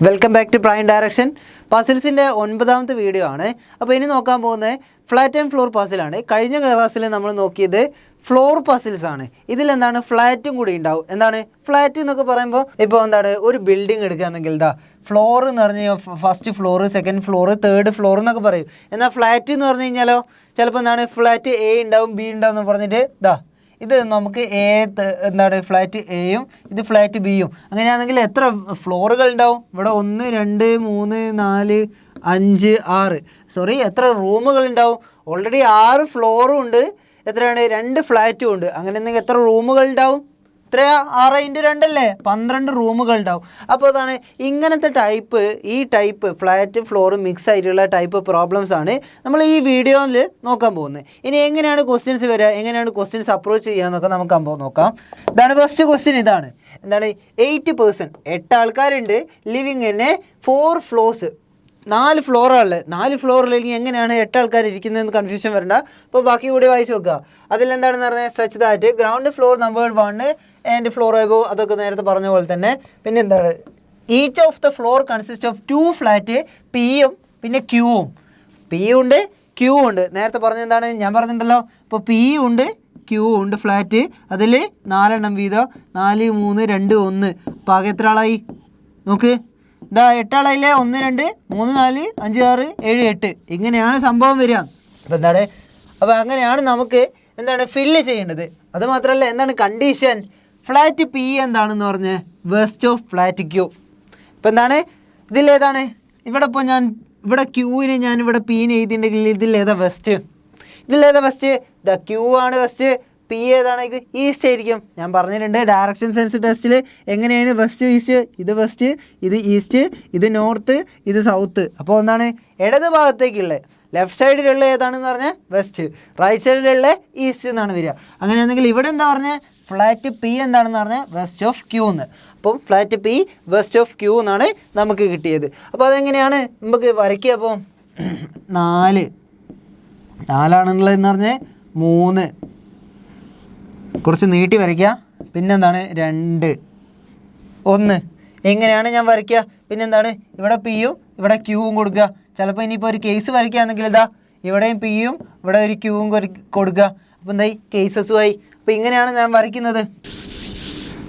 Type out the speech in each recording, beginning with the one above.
Welcome back to prime direction. പസിൽസിൻ്റെ 9ാമത്തെ video ആണ്. അപ്പോൾ ഇനി നോക്കാൻ പോകുന്നത് ഫ്ലാറ്റ് ആൻഡ് ഫ്ലോർ പസിലാണ്. കഴിഞ്ഞ ക്ലാസ്സിൽ നമ്മൾ നോക്കിയത് ഫ്ലോർ പസിൽസ് ആണ്. ഇതിലെന്താണ് ഫ്ലാറ്റും കൂടി ഉണ്ടാവും. എന്താണ് ഫ്ലാറ്റ് എന്നൊക്കെ പറയുമ്പോൾ ഇപ്പോൾ എന്താണ് ഒരു ബിൽഡിംഗ് എടുക്കുകയാണെങ്കിൽ ഫ്ലോർ എന്ന് പറഞ്ഞു കഴിഞ്ഞാൽ first floor, second floor, third floor എന്നൊക്കെ പറയും. എന്നാൽ ഫ്ലാറ്റ് എന്ന് പറഞ്ഞു കഴിഞ്ഞാലോ ചിലപ്പോൾ എന്താണ് ഫ്ലാറ്റ് എ ഉണ്ടാവും, ബി ഉണ്ടാവും എന്ന് പറഞ്ഞിട്ട് ഇത് നമുക്ക് എന്താണ് ഫ്ലാറ്റ് എയും ഇത് ഫ്ലാറ്റ് ബിയും. അങ്ങനെയാണെങ്കിൽ എത്ര ഫ്ലോറുകൾ ഉണ്ടാവും? ഇവിടെ 1 2 3 4 5 6 എത്ര റൂമുകൾ ഉണ്ടാവും? ഓൾറെഡി 6 ഫ്ലോറും ഉണ്ട്, എത്രയാണ് 2 ഫ്ലാറ്റും ഉണ്ട്. അങ്ങനെയാണെങ്കിൽ എത്ര റൂമുകൾ ഉണ്ടാവും? എത്രയാ? 6 × 2 അല്ലേ? 12 റൂമുകൾ ഉണ്ടാവും. അപ്പോൾ അതാണ് ഇങ്ങനത്തെ ഈ ടൈപ്പ് ഫ്ലാറ്റ് ഫ്ലോർ മിക്സ് ആയിട്ടുള്ള ടൈപ്പ് പ്രോബ്ലംസ് ആണ് നമ്മൾ ഈ വീഡിയോയിൽ നോക്കാൻ പോകുന്നത്. ഇനി എങ്ങനെയാണ് ക്വസ്റ്റ്യൻസ് വരിക, എങ്ങനെയാണ് ക്വസ്റ്റ്യൻസ് അപ്രോച്ച് ചെയ്യാന്നൊക്കെ നമുക്ക് നോക്കാം. ഇതാണ് ഫസ്റ്റ് ക്വസ്റ്റ്യൻ. ഇതാണ് എന്താണ് 8 പേഴ്സൺ, 8 ആൾക്കാരുണ്ട് ലിവിങ് ഇൻ 4 ഫ്ലോർസ്. 4 ഫ്ലോറാണുള്ളത്. 4 ഫ്ലോറിലേക്ക് എങ്ങനെയാണ് 8 ആൾക്കാർ ഇരിക്കുന്നതെന്ന് കൺഫ്യൂഷൻ വരണ്ട. അപ്പോൾ ബാക്കി കൂടി വായിച്ച് നോക്കുക. അതിലെന്താണെന്ന് പറഞ്ഞാൽ such that ground floor number 1 and floor above, അതൊക്കെ നേരത്തെ പറഞ്ഞ പോലെ തന്നെ. പിന്നെ എന്താണ് each of the floor consist of 2 flat, പിയും പിന്നെ ക്യൂവും. പി ഉണ്ട് ക്യൂ ഉണ്ട്. നേരത്തെ പറഞ്ഞ എന്താണ് ഞാൻ പറഞ്ഞിട്ടുണ്ടല്ലോ. ഇപ്പോൾ പി ഉണ്ട് ക്യൂ ഉണ്ട് ഫ്ലാറ്റ്. അതിൽ 4 എണ്ണം വീതം, 4 3 2 1. അപ്പോൾ ആകെ എത്ര ആളായി നോക്ക്. 8 ആളായില്ലേ? 1 2 3 4 5 6 7 8. ഇങ്ങനെയാണ് സംഭവം വരിക. അപ്പോൾ എന്താണ്, അപ്പോൾ അങ്ങനെയാണ് നമുക്ക് എന്താണ് ഫില്ല് ചെയ്യേണ്ടത്. അത് മാത്രമല്ല എന്താണ് കണ്ടീഷൻ, ഫ്ലാറ്റ് പി എന്താണെന്ന് പറഞ്ഞ് വെസ്റ്റ് ഓഫ് ഫ്ലാറ്റ് ക്യൂ. ഇപ്പോൾ എന്താണ് ഇതിലേതാണ്? ഇപ്പോൾ ഇവിടെ ക്യൂവിന് ഞാനിവിടെ പീന് എഴുതിയിട്ടുണ്ടെങ്കിൽ ഇതിലേതാ വെസ്റ്റ്? ഇതിലേതാ വെസ്റ്റ്? ക്യൂ ആണ് വെസ്റ്റ്. പി ഏതാണ്? ഈസ്റ്റ് ആയിരിക്കും. ഞാൻ പറഞ്ഞിട്ടുണ്ട് ഡയറക്ഷൻ സെൻസ് ടെസ്റ്റിൽ എങ്ങനെയാണ് വെസ്റ്റ് ഈസ്റ്റ്. ഇത് വെസ്റ്റ്, ഇത് ഈസ്റ്റ്, ഇത് നോർത്ത്, ഇത് സൗത്ത്. അപ്പോൾ എന്താണ് ഇടത് ഭാഗത്തേക്കുള്ളത് ലെഫ്റ്റ് സൈഡിലുള്ള ഏതാണെന്ന് പറഞ്ഞാൽ വെസ്റ്റ്, റൈറ്റ് സൈഡിലുള്ള ഈസ്റ്റ് എന്നാണ് വരിക. അങ്ങനെയാണെങ്കിൽ ഇവിടെ എന്താ പറഞ്ഞാൽ ഫ്ലാറ്റ് പി എന്താണെന്ന് പറഞ്ഞാൽ വെസ്റ്റ് ഓഫ് ക്യൂ എന്ന്. അപ്പം flat P west of Q എന്നാണ് നമുക്ക് കിട്ടിയത്. അപ്പോൾ അതെങ്ങനെയാണ് നമുക്ക് വരയ്ക്കുക? അപ്പോൾ 4 പറഞ്ഞാൽ 3 കുറച്ച് നീട്ടി വരയ്ക്കുക. പിന്നെന്താണ് 2 1. എങ്ങനെയാണ് ഞാൻ വരയ്ക്കുക? പിന്നെന്താണ് ഇവിടെ പിയും ഇവിടെ ക്യൂവും കൊടുക്കുക. ചിലപ്പോൾ ഇനിയിപ്പോൾ ഒരു കേസ് വരയ്ക്കുകയാണെങ്കിൽ ഇവിടെയും പിയും ഇവിടെ ഒരു ക്യൂവും കൊടുക്കുക. അപ്പോൾ എന്തായി കേസസുമായി. അപ്പോൾ ഇങ്ങനെയാണ് ഞാൻ വരയ്ക്കുന്നത്.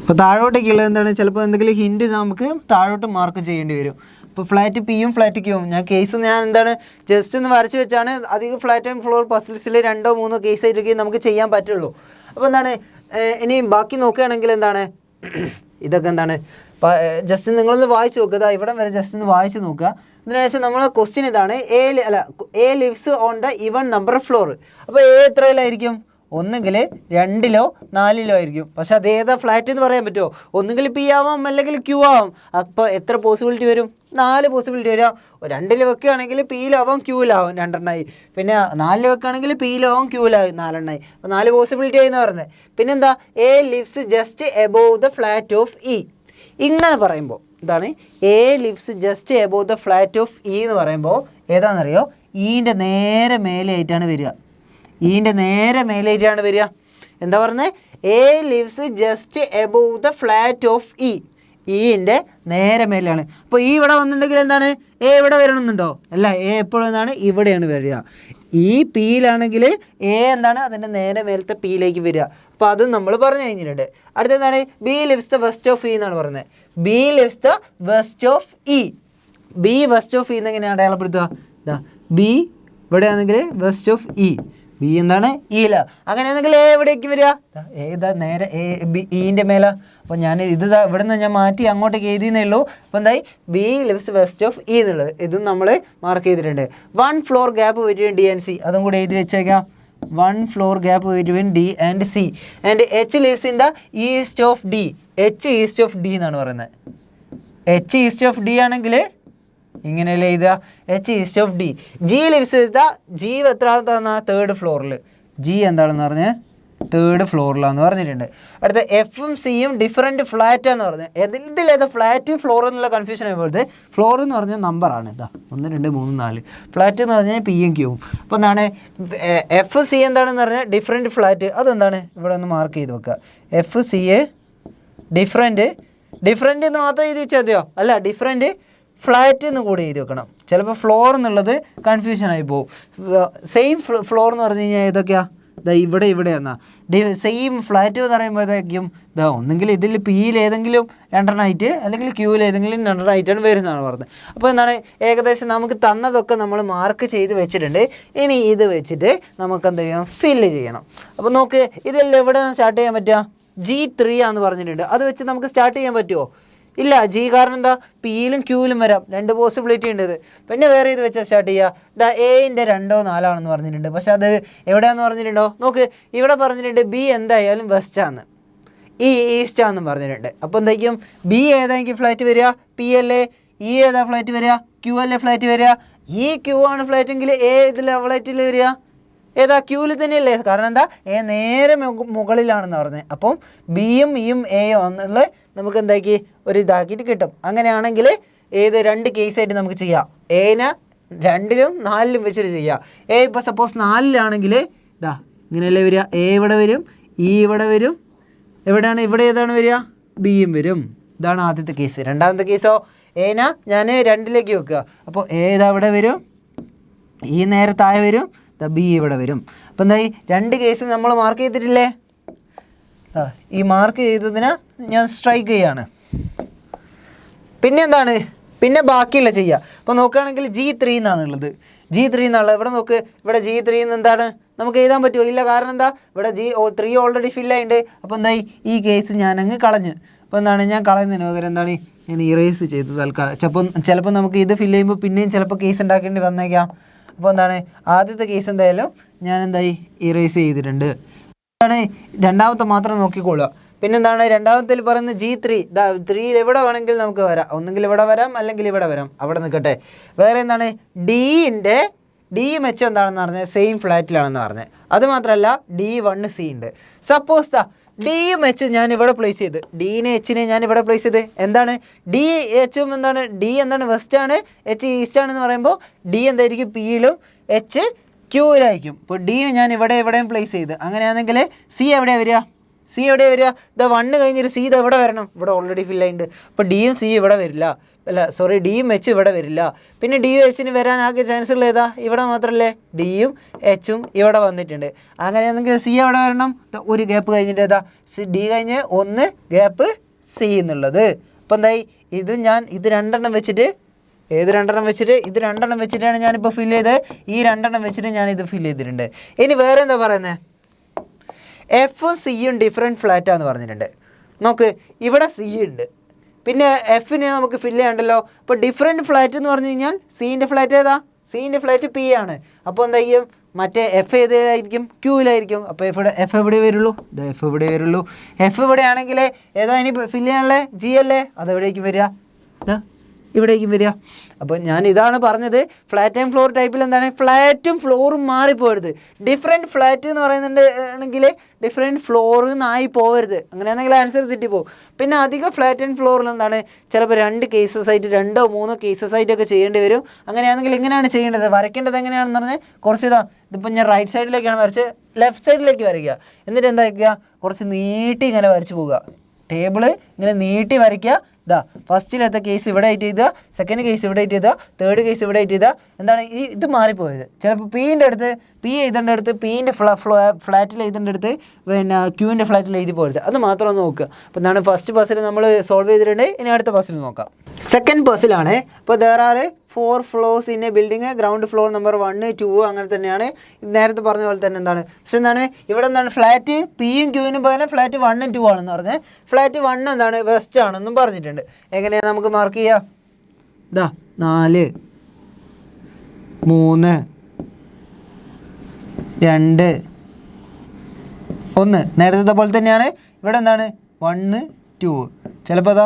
അപ്പോൾ താഴോട്ടേക്കുള്ളത് എന്താണ്, ചിലപ്പോൾ എന്തെങ്കിലും ഹിൻറ്റ് നമുക്ക് താഴോട്ട് മാർക്ക് ചെയ്യേണ്ടി വരും. ഇപ്പോൾ ഫ്ലാറ്റ് പിയും ഫ്ലാറ്റ് ക്യൂവും ഞാൻ എന്താണ് ജസ്റ്റ് ഒന്ന് വരച്ച് വെച്ചാണ്. അധികം ഫ്ലാറ്റ് ആൻഡ് ഫ്ലോർ പസിൽസിൽ 2 3 കേസ് ആയിട്ടൊക്കെ നമുക്ക് ചെയ്യാൻ പറ്റുള്ളൂ. അപ്പോൾ എന്താണ് ഇനി ബാക്കി നോക്കുകയാണെങ്കിൽ എന്താണ് ഇതൊക്കെ എന്താണ് ജസ്റ്റ് നിങ്ങളൊന്ന് വായിച്ച് നോക്കുക. ഇവിടെ വരെ ജസ്റ്റ് ഒന്ന് വായിച്ച് നോക്കുക. അതിനുശേഷം നമ്മൾ ക്വസ്റ്റ്യൻ ഇതാണ് A lives on the even number floor. അപ്പോൾ എ എത്രയിലായിരിക്കും? ഒന്നുകിൽ 2ലോ 4ലോ ആയിരിക്കും. പക്ഷെ അത് ഏതാ ഫ്ലാറ്റ് എന്ന് പറയാൻ പറ്റുമോ? ഒന്നുകിൽ പി ആവാം അല്ലെങ്കിൽ ക്യൂ ആവാം. അപ്പോൾ എത്ര പോസിബിലിറ്റി വരും? 4 പോസിബിലിറ്റി വരാം. 2ൽ വെക്കുകയാണെങ്കിൽ പിയിലാവാം ക്യൂവിലാവും 2 എണ്ണമായി. പിന്നെ 4ൽ വെക്കുകയാണെങ്കിൽ പിയിലാവും ക്യൂവിലാവും 4 എണ്ണമായി. അപ്പോൾ 4 പോസിബിലിറ്റി ആയി എന്ന് പറയുന്നത്. പിന്നെന്താ A lives just above the flat of E. ഇങ്ങനെ പറയുമ്പോൾ ഇതാണ് A lives just above the flat of E എന്ന് പറയുമ്പോൾ ഏതാണെന്നറിയോ? ഈൻ്റെ നേരെ മേലെയായിട്ടാണ് വരിക. ഈൻ്റെ നേരെ മേലെയായിട്ടാണ് വരിക. എന്താ പറഞ്ഞത്? A lives just above the flat of E. ഈൻ്റെ നേരെ മേലെയാണ്. അപ്പോൾ ഈ ഇവിടെ വന്നിട്ടുണ്ടെങ്കിൽ എന്താണ് എ ഇവിടെ വരണമെന്നുണ്ടോ? അല്ല, എ എപ്പോഴും എന്താണ് ഇവിടെയാണ് വരിക. ഈ പിയിലാണെങ്കിൽ എ എന്താണ് അതിൻ്റെ നേരെ മേലത്തെ പിയിലേക്ക് വരിക. അപ്പോൾ അത് നമ്മൾ പറഞ്ഞു കഴിഞ്ഞിട്ടുണ്ട്. അടുത്തെന്താണ് B lives the west of E എന്നാണ് പറയുന്നത്. B lives the west of E. B west of E എന്നെങ്ങനെയാണ് അടയാളപ്പെടുത്തുക? ബി ഇവിടെയാണെങ്കിൽ വെസ്റ്റ് ഓഫ് ഇ. ബി എന്താണ് ഇയില. അങ്ങനെയാണെങ്കിൽ എ എവിടേക്ക് വരിക? നേരെ എ ബി ഇൻ്റെ മേലെ. അപ്പോൾ ഞാൻ ഇവിടെ നിന്ന് ഞാൻ മാറ്റി അങ്ങോട്ടേക്ക് എഴുതിയെന്നേ ഉള്ളൂ. അപ്പോൾ എന്തായി B lives west of E എന്നുള്ളത് ഇതും നമ്മൾ മാർക്ക് ചെയ്തിട്ടുണ്ട്. 1 floor gap between D and C, അതും കൂടെ എഴുതി വെച്ചേക്കാം. 1 floor gap between D and C. And H lives in the east of D. H east of D എന്നാണ് പറയുന്നത്. എച്ച് ഈസ്റ്റ് ഓഫ് ഡി ആണെങ്കിൽ ഇങ്ങനെയല്ലേ എഴുതുക? H east of D. G lives G എത്രാമത്താണ്? 3rd ഫ്ലോറിൽ. ജി എന്താണെന്ന് പറഞ്ഞാൽ 3rd ഫ്ലോറിലാണെന്ന് പറഞ്ഞിട്ടുണ്ട്. അടുത്ത എഫും സിയും ഡിഫറെൻറ്റ് ഫ്ലാറ്റാന്ന് പറഞ്ഞത്. ഇതിലേതാ ഫ്ലാറ്റ് ഫ്ലോർ എന്നുള്ള കൺഫ്യൂഷൻ ആയപ്പോഴത്തെ ഫ്ലോർ എന്ന് പറഞ്ഞാൽ നമ്പറാണ്. 1 2 3 4. ഫ്ലാറ്റ് എന്ന് പറഞ്ഞാൽ പി എം ക്യൂവും. അപ്പോൾ എന്താണ് എഫ് സി എന്താണെന്ന് പറഞ്ഞാൽ ഡിഫറെൻറ്റ് ഫ്ലാറ്റ്. അതെന്താണ് ഇവിടെ ഒന്ന് മാർക്ക് ചെയ്ത് വെക്കുക. എഫ് സി എ ഡിഫറെൻറ്റ് എന്ന് മാത്രം എഴുതി വെച്ചാൽ മതിയോ? അല്ല, ഡിഫറെൻറ്റ് ഫ്ലാറ്റ് എന്ന് കൂടി എഴുതി വെക്കണം. ചിലപ്പോൾ ഫ്ലോർ എന്നുള്ളത് കൺഫ്യൂഷനായി പോകും. സെയിം ഫ്ലോർ എന്ന് പറഞ്ഞു കഴിഞ്ഞാൽ ഏതൊക്കെയാണ്? ഇതാ ഇവിടെ എന്നാ സെയിം ഫ്ലാറ്റ് എന്ന് പറയുമ്പോഴത്തേക്കും ഇതാ ഒന്നെങ്കിൽ ഇതിൽ പിയിൽ ഏതെങ്കിലും രണ്ടെണ്ണമായിട്ട് അല്ലെങ്കിൽ ക്യൂവിൽ ഏതെങ്കിലും രണ്ടെണ്ണമായിട്ടാണ് വരുന്നതാണ് പറഞ്ഞത്. അപ്പോൾ എന്താണ് ഏകദേശം നമുക്ക് തന്നതൊക്കെ നമ്മൾ മാർക്ക് ചെയ്ത് വെച്ചിട്ടുണ്ട്. ഇനി ഇത് വെച്ചിട്ട് നമുക്ക് എന്ത് ചെയ്യണം? ഫില്ല് ചെയ്യണം. അപ്പോൾ നോക്ക്, ഇതിൽ എവിടെ നിന്ന് സ്റ്റാർട്ട് ചെയ്യാൻ പറ്റുക? G3 ആണെന്ന് പറഞ്ഞിട്ടുണ്ട്. അത് വെച്ച് നമുക്ക് സ്റ്റാർട്ട് ചെയ്യാൻ പറ്റുമോ? ഇല്ല. ജി കാരണം എന്താ? പിയിലും ക്യൂവിലും വരാം, 2 പോസിബിലിറ്റി ഉണ്ട് ഇത്. പിന്നെ വേറെ ഇത് വെച്ചാൽ സ്റ്റാർട്ട് ചെയ്യുക. ഇതാ എന്റെ 2 or 4 ആണെന്ന് പറഞ്ഞിട്ടുണ്ട്. പക്ഷെ അത് എവിടെയാണെന്ന് പറഞ്ഞിട്ടുണ്ടോ? നോക്ക്, ഇവിടെ പറഞ്ഞിട്ടുണ്ട് ബി എന്തായാലും വെസ്റ്റാന്ന്, ഈ ഈസ്റ്റാന്നും പറഞ്ഞിട്ടുണ്ട്. അപ്പോൾ എന്തായിരിക്കും? ബി ഏതായിരിക്കും ഫ്ലാറ്റ് വരിക? പി അല്ലേ. ഇ ഏതാ ഫ്ലാറ്റ് വരിക? ക്യൂ അല്ലേ ഫ്ലാറ്റ് വരിക. ഈ ക്യൂ ആണ് ഫ്ലാറ്റ് എങ്കിൽ എ ഇതിൽ ഫ്ലാറ്റിൽ വരിക ഏതാ? ക്യൂവിൽ തന്നെയല്ലേ. കാരണം എന്താ? എ നേരെ മുകളിലാണെന്ന് പറഞ്ഞത്. അപ്പം ബിയും ഇയും എയും എന്നുള്ള നമുക്ക് എന്താക്കി ഒരു ഇതാക്കിയിട്ട് കിട്ടും. അങ്ങനെയാണെങ്കിൽ ഏത് 2 കേസായിട്ട് നമുക്ക് ചെയ്യാം. എനെ 2ലും 4ലും വെച്ചിട്ട് ചെയ്യാം. എ ഇപ്പോൾ സപ്പോസ് 4ലാണെങ്കിൽ ഇതാ ഇങ്ങനെയല്ലേ വരിക? എ ഇവിടെ വരും, ഇ ഇവിടെ വരും. എവിടെയാണ്? ഇവിടെ ഏതാണ് വരിക? ബിയും വരും. ഇതാണ് ആദ്യത്തെ കേസ്. രണ്ടാമത്തെ കേസോ എന ഞാൻ 2ലേക്ക് വെക്കുക. അപ്പോൾ എ ഇതാ ഇവിടെ വരും, ഈ നേരെ താഴെ വരും, ബി ഇവിടെ വരും. അപ്പോൾ എന്തായി? 2 കേസ് നമ്മൾ മാർക്ക് ചെയ്തിട്ടില്ലേ? ഈ മാർക്ക് ചെയ്തതിന് ഞാൻ സ്ട്രൈക്ക് ചെയ്യാണ്. പിന്നെ എന്താണ്? പിന്നെ ബാക്കിയുള്ള ചെയ്യുക. അപ്പോൾ നോക്കുകയാണെങ്കിൽ G3 എന്നാണ് ഉള്ളത്. G3 എന്നാണുള്ളത്. ഇവിടെ നോക്ക്, ഇവിടെ G3 എന്ന് എന്താണ് നമുക്ക് എഴുതാൻ പറ്റുമോ? ഇല്ല. കാരണം എന്താ? ഇവിടെ G3 ഓൾറെഡി ഫില്ലായിട്ടുണ്ട്. അപ്പോൾ എന്തായി? ഈ കേസ് ഞാനങ്ങ് കളഞ്ഞ്. അപ്പോൾ എന്താണ് ഞാൻ കളയുന്നതിന് പകരം എന്താണ് ഞാൻ ഇറേസ് ചെയ്ത് തൽക്കാലം. ചിലപ്പോൾ നമുക്ക് ഇത് ഫില്ല് ചെയ്യുമ്പോൾ പിന്നെയും ചിലപ്പോൾ കേസ് ഉണ്ടാക്കേണ്ടി വന്നേക്കാം. അപ്പോൾ എന്താണ് ആദ്യത്തെ കേസ് എന്തായാലും ഞാൻ എന്തായി ഇറേസ് ചെയ്തിട്ടുണ്ട്. എന്താണ് രണ്ടാമത്തെ മാത്രം നോക്കിക്കൊള്ളുക. പിന്നെന്താണ് രണ്ടാമത്തിൽ പറയുന്നത് G3. 3 എവിടെ വേണമെങ്കിലും നമുക്ക് വരാം. ഒന്നെങ്കിൽ ഇവിടെ വരാം, അല്ലെങ്കിൽ ഇവിടെ വരാം. അവിടെ നിൽക്കട്ടെ. വേറെ എന്താണ്? ഡിയും എച്ച് എന്താണെന്ന് പറഞ്ഞത്? സെയിം ഫ്ലാറ്റിലാണെന്ന് പറഞ്ഞത്. അതുമാത്രമല്ല D1C ഉണ്ട്. സപ്പോസ് ഡിയും എച്ച് ഞാൻ ഇവിടെ പ്ലേസ് ചെയ്ത്, ഡീനെ എച്ചിനെ ഞാൻ ഇവിടെ പ്ലേസ് ചെയ്ത്. എന്താണ്? ഡി എച്ചും എന്താണ്? ഡി എന്താണ്? വെസ്റ്റാണ്, എച്ച് ഈസ്റ്റ് ആണെന്ന് പറയുമ്പോൾ ഡി എന്തായിരിക്കും? പിയിലും എച്ച് ക്യൂവിലായിരിക്കും. ഇപ്പോൾ ഡീനെ ഞാൻ എവിടെയും പ്ലേസ് ചെയ്ത്. അങ്ങനെയാണെങ്കിൽ സി എവിടെയാണ് വരിക? ഇത് 1 കഴിഞ്ഞൊരു സി ഇത് എവിടെ വരണം? ഇവിടെ ഓൾറെഡി ഫില്ലായിട്ടുണ്ട്. അപ്പോൾ ഡിയും സി ഇവിടെ വരില്ല. ഡിയും എച്ച് ഇവിടെ വരില്ല. പിന്നെ ഡിയും എച്ചിന് വരാൻ ആകെ ചാൻസുകൾ ഏതാ? ഇവിടെ മാത്രമല്ലേ ഡിയും എച്ചും ഇവിടെ വന്നിട്ടുണ്ട്. അങ്ങനെയാണെങ്കിൽ സി എവിടെ വരണം? ഒരു ഗ്യാപ്പ് കഴിഞ്ഞിട്ട് ഏതാ? ഡി കഴിഞ്ഞ് 1 ഗ്യാപ്പ് സി എന്നുള്ളത്. അപ്പോൾ എന്തായി? ഇത് 2 വെച്ചിട്ട് ഇത് 2 വെച്ചിട്ടാണ് ഞാനിപ്പോൾ ഫില്ല് ചെയ്തത്. ഈ 2 വെച്ചിട്ട് ഞാനിത് ഫില്ല് ചെയ്തിട്ടുണ്ട്. ഇനി വേറെ എന്താ പറയുന്നത്? എഫും സിയും ഡിഫറെൻറ്റ് ഫ്ലാറ്റാന്ന് പറഞ്ഞിട്ടുണ്ട്. നോക്ക്, ഇവിടെ സി ഉണ്ട്, പിന്നെ എഫിനെ നമുക്ക് ഫില്ല് ചെയ്യണ്ടല്ലോ. അപ്പോൾ ഡിഫറെൻറ്റ് ഫ്ലാറ്റ് എന്ന് പറഞ്ഞു കഴിഞ്ഞാൽ സീൻ്റെ ഫ്ലാറ്റ് ഏതാ? സീൻ്റെ ഫ്ലാറ്റ് പി ആണ്. അപ്പോൾ എന്താ ചെയ്യും? മറ്റേ എഫ് ഏതായിരിക്കും? ക്യൂവിലായിരിക്കും. അപ്പോൾ എഫ് എവിടെ വരുള്ളൂ? എഫ് ഇവിടെ ആണെങ്കിൽ ഏതാ ഇനി ഫില്ല് ചെയ്യാനുള്ളത്? ജി അല്ലേ? അതെവിടേക്കും വരിക? ഇവിടേക്കും വരിക. അപ്പോൾ ഞാൻ ഇതാണ് പറഞ്ഞത്. ഫ്ലാറ്റ് ആൻഡ് ഫ്ലോർ ടൈപ്പിൽ എന്താണ്? ഫ്ലാറ്റും ഫ്ലോറും മാറിപ്പോകരുത്. ഡിഫറെൻറ്റ് ഫ്ലാറ്റ് എന്ന് പറയുന്നുണ്ട് ആണെങ്കിൽ ഡിഫറെൻറ്റ് ഫ്ലോർ എന്നായി പോകരുത്. അങ്ങനെയാണെങ്കിൽ ആൻസർ തെറ്റിപ്പോവും. പിന്നെ അധികം ഫ്ലാറ്റ് ആൻഡ് ഫ്ലോറിൽ എന്താണ് ചിലപ്പോൾ 2 കേസസ് ആയിട്ട് 2 or 3 കേസസ് ആയിട്ടൊക്കെ ചെയ്യേണ്ടി വരും. അങ്ങനെയാണെങ്കിൽ എങ്ങനെയാണ് ചെയ്യേണ്ടത്? വരയ്ക്കേണ്ടത് എങ്ങനെയാണെന്ന് പറഞ്ഞാൽ ഇതിപ്പോൾ ഞാൻ റൈറ്റ് സൈഡിലേക്കാണ് വരച്ച്, ലെഫ്റ്റ് സൈഡിലേക്ക് വരയ്ക്കുക. എന്നിട്ട് എന്താ വയ്ക്കുക? കുറച്ച് നീട്ടി ഇങ്ങനെ വരച്ച് പോവുക. ടേബിള് ഇങ്ങനെ നീട്ടി വരയ്ക്കുക. ഫസ്റ്റിലത്തെ കേസ് ഇവിടെ ആയിട്ട് ചെയ്താൽ, സെക്കൻഡ് കേസ് ഇവിടെ ആയിട്ട് ചെയ്താൽ, തേർഡ് കേസ് ഇവിടെ ആയിട്ട് ചെയ്താൽ എന്താണ് ഇത് മാറിപ്പോയത്? ചിലപ്പോൾ പീൻ്റെ അടുത്ത് പി എഴുതേണ്ട അടുത്ത് പീൻ്റെ ഫ്ലാറ്റിൽ എഴുതേണ്ട അടുത്ത് പിന്നെ ക്യൂവിൻ്റെ ഫ്ലാറ്റിൽ എഴുതി പോരുത്. അത് മാത്രം ഒന്ന് നോക്കുക. അപ്പോൾ എന്താണ് ഫസ്റ്റ് പസിൽ നമ്മൾ സോൾവ് ചെയ്തിട്ടുണ്ട്. ഇനി അടുത്ത പസിൽ നോക്കാം. സെക്കൻഡ് പസിലാണ്. അപ്പോൾ there are 4 floors in a building. Ground floor number 1, 2 അങ്ങനെ തന്നെയാണ്. നേരത്തെ പറഞ്ഞ പോലെ തന്നെ എന്താണ്? പക്ഷെ എന്താണ് ഇവിടെ എന്താണ്? ഫ്ലാറ്റ് പിയും ക്യൂവിനും പകരം ഫ്ലാറ്റ് 1 and 2 ആണെന്ന് പറഞ്ഞത്. ഫ്ലാറ്റ് 1 എന്താണ്? വെസ്റ്റ് ആണെന്നും പറഞ്ഞിട്ടുണ്ട്. എങ്ങനെയാണ് നമുക്ക് മാർക്ക് ചെയ്യുക? 4 3 2 1 നേരത്തെ പോലെ തന്നെയാണ്. ഇവിടെ എന്താണ്? 1 2. ചിലപ്പോൾ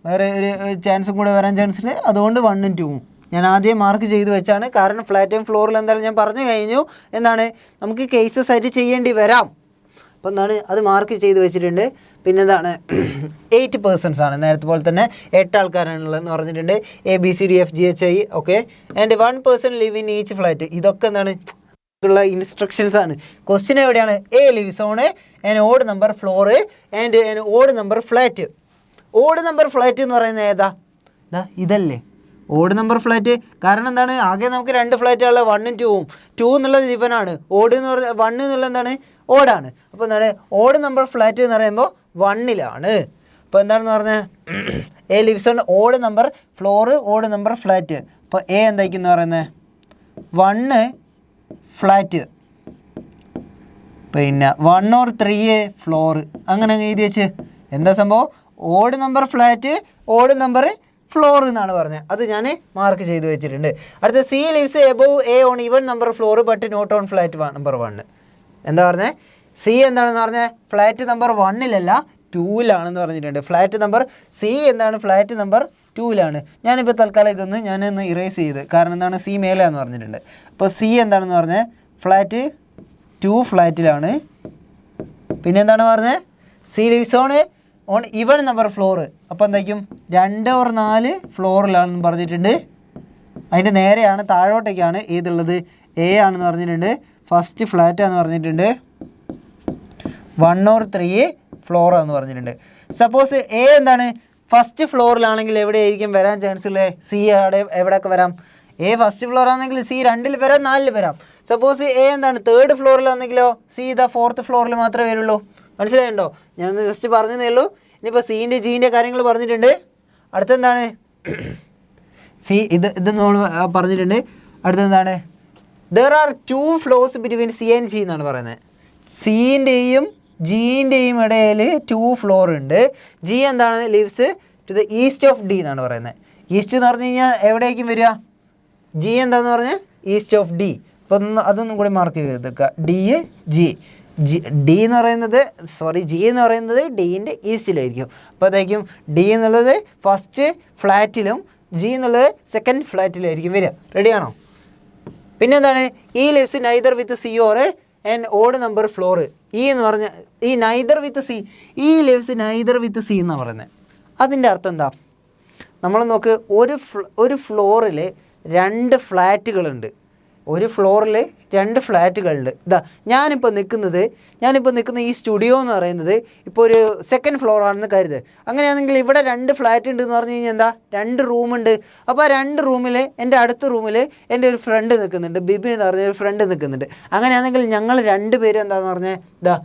വേറെ ഒരു ചാൻസും കൂടെ വരാൻ ചാൻസ് ഉണ്ട്. അതുകൊണ്ട് 1 and 2 ഞാൻ ആദ്യം മാർക്ക് ചെയ്ത് വെച്ചാണ്. കാരണം ഫ്ലാറ്റ് ആൻഡ് ഫ്ലോറിൽ എന്തായാലും ഞാൻ പറഞ്ഞു കഴിഞ്ഞു എന്താണ് നമുക്ക് കേസസ് ആയിട്ട് ചെയ്യേണ്ടി വരാം. അപ്പോൾ എന്താണ് അത് മാർക്ക് ചെയ്ത് വെച്ചിട്ടുണ്ട്. പിന്നെ എന്താണ് 8 persons ആണ്. നേരത്തെ പോലെ തന്നെ 8 ആൾക്കാരാണുള്ളതെന്ന് പറഞ്ഞിട്ടുണ്ട്. ABCDFGHI okay. And 1 person live in each flat. ഇതൊക്കെ എന്താണ് ഉള്ള ഇൻസ്ട്രക്ഷൻസ് ആണ്. ക്വസ്റ്റ്യൻ എവിടെയാണ്? A lives on an odd number floor and an odd number flat. Odd number flat എന്ന് പറയുന്നത് ഏതാ? ഇതല്ലേ ഓഡ് നമ്പർ ഫ്ലാറ്റ്. കാരണം എന്താണ്, ആകെ നമുക്ക് 2 ഫ്ലാറ്റുള്ള 1ഉം 2ഉം. 2 എന്നുള്ളത് ഇവനാണ്, ഓഡ് എന്ന് പറഞ്ഞാൽ 1 എന്നുള്ളത് എന്താണ്, ഓടാണ്. അപ്പോൾ എന്താണ് ഓഡ് നമ്പർ ഫ്ലാറ്റ് എന്ന് പറയുമ്പോൾ 1ലാണ്. അപ്പോൾ എന്താണെന്ന് പറഞ്ഞാൽ A lives on odd number floor, odd number flat. അപ്പോൾ എ എന്തായിരിക്കും എന്ന് പറയുന്നത് 1 ഫ്ലാറ്റ്, പിന്നെ 1 or 3 ഫ്ലോർ, അങ്ങനെ എഴുതി വെച്ച്. എന്താ സംഭവം, odd number flat, odd number floor എന്നാണ് പറഞ്ഞത്. അത് ഞാൻ മാർക്ക് ചെയ്ത് വെച്ചിട്ടുണ്ട്. അടുത്ത C lives above A on even number floor but not on flat number 1. എന്താ പറഞ്ഞത്, സി എന്താണെന്ന് പറഞ്ഞാൽ ഫ്ലാറ്റ് നമ്പർ 1ലല്ല 2ലാണെന്ന് പറഞ്ഞിട്ടുണ്ട്. ഫ്ലാറ്റ് നമ്പർ സി എന്താണ്, ഫ്ലാറ്റ് നമ്പർ 2ലാണ്. ഞാനിപ്പോൾ തൽക്കാലം ഇതൊന്ന് ഞാനൊന്ന് ഇറേസ് ചെയ്ത്, കാരണം എന്താണ് സി മേലെയാണെന്ന് പറഞ്ഞിട്ടുണ്ട്. അപ്പോൾ സി എന്താണെന്ന് പറഞ്ഞാൽ ഫ്ലാറ്റ് 2 ഫ്ലാറ്റിലാണ്. പിന്നെ എന്താണ് പറഞ്ഞത്, C lives on even number floor. അപ്പോൾ എന്തായിരിക്കും 2 or 4 ഫ്ലോറിലാണെന്ന് പറഞ്ഞിട്ടുണ്ട്. അതിൻ്റെ നേരെയാണ് താഴോട്ടേക്കാണ് ഏതുള്ളത്, എ ആണെന്ന് പറഞ്ഞിട്ടുണ്ട്. ഫസ്റ്റ് ഫ്ലാറ്റാന്ന് പറഞ്ഞിട്ടുണ്ട്. 1 or 3 ഫ്ലോറാന്ന് പറഞ്ഞിട്ടുണ്ട്. സപ്പോസ് എ എന്താണ് ഫസ്റ്റ് ഫ്ലോറിലാണെങ്കിൽ എവിടെയായിരിക്കും വരാൻ ചാൻസ് ഉള്ളത്, സി എവിടെയൊക്കെ വരാം, എ ഫസ്റ്റ് ഫ്ലോർ ആണെങ്കിൽ സി 2ൽ വരാം, 4ൽ വരാം. സപ്പോസ് എ എന്താണ് 3rd ഫ്ലോറിലാണെങ്കിലോ സി ഇതാ 4th ഫ്ലോറിൽ മാത്രമേ വരുള്ളൂ. മനസ്സിലായിട്ടുണ്ടോ, ഞാൻ ജസ്റ്റ് പറഞ്ഞതേ ഉള്ളൂ. ഇനിയിപ്പോൾ സീൻ്റെ ജീൻ്റെ കാര്യങ്ങൾ പറഞ്ഞിട്ടുണ്ട്. അടുത്തെന്താണ് സി ഇത് നമ്മൾ പറഞ്ഞിട്ടുണ്ട്. അടുത്തെന്താണ്, there are 2 floors between C and G എന്നാണ് പറയുന്നത്. സിൻ്റെയും ജീൻ്റെയും ഇടയിൽ 2 ഫ്ലോർ ഉണ്ട്. ജി എന്താണ്, lives to the east of D എന്നാണ് പറയുന്നത്. ഈസ്റ്റ് എന്ന് പറഞ്ഞു കഴിഞ്ഞാൽ എവിടേക്കും വരിക, ജി എന്താണെന്ന് പറഞ്ഞാൽ ഈസ്റ്റ് ഓഫ് ഡി. അപ്പോൾ അതൊന്നും കൂടി മാർക്ക് ചെയ്തെടുക്കുക. ഡി ഡി എന്ന് പറയുന്നത് ജി എന്ന് പറയുന്നത് ഡീൻ്റെ ഈസ്റ്റിലായിരിക്കും. അപ്പോൾ അതായിരിക്കും ഡി എന്നുള്ളത് ഫസ്റ്റ് ഫ്ലാറ്റിലും ജി എന്നുള്ളത് സെക്കൻഡ് ഫ്ലാറ്റിലായിരിക്കും വരിക. റെഡിയാണോ? പിന്നെന്താണ്, ഈ lives neither with C or an odd number floor. ഈ എന്ന് പറഞ്ഞാൽ ഈ നൈദർ വിത്ത് സി, ഈ ലിവ്സ് നൈദർ വിത്ത് സി എന്നാണ് പറയുന്നത്. അതിൻ്റെ അർത്ഥം എന്താ, നമ്മൾ നോക്ക്, ഒരു ഫ്ലോറിൽ 2 ഫ്ലാറ്റുകളുണ്ട്. ഒരു ഫ്ലോറിൽ 2 ഫ്ലാറ്റുകളുണ്ട്. ഇതാ ഞാനിപ്പോൾ നിൽക്കുന്ന ഈ സ്റ്റുഡിയോ എന്ന് പറയുന്നത് ഇപ്പോൾ ഒരു 2nd ഫ്ലോർ ആണെന്ന് കരുത്. അങ്ങനെയാണെങ്കിൽ ഇവിടെ 2 ഫ്ലാറ്റ് ഉണ്ട് എന്ന് പറഞ്ഞു കഴിഞ്ഞാൽ എന്താ, 2 റൂമുണ്ട്. അപ്പോൾ ആ 2 റൂമിൽ എൻ്റെ അടുത്ത റൂമിൽ എൻ്റെ ഒരു ഫ്രണ്ട് നിൽക്കുന്നുണ്ട്, ബിബിൻ എന്ന് പറഞ്ഞ ഒരു ഫ്രണ്ട് നിൽക്കുന്നുണ്ട്. അങ്ങനെയാണെങ്കിൽ ഞങ്ങൾ 2 പേരും എന്താണെന്ന് പറഞ്ഞാൽ ഇതാ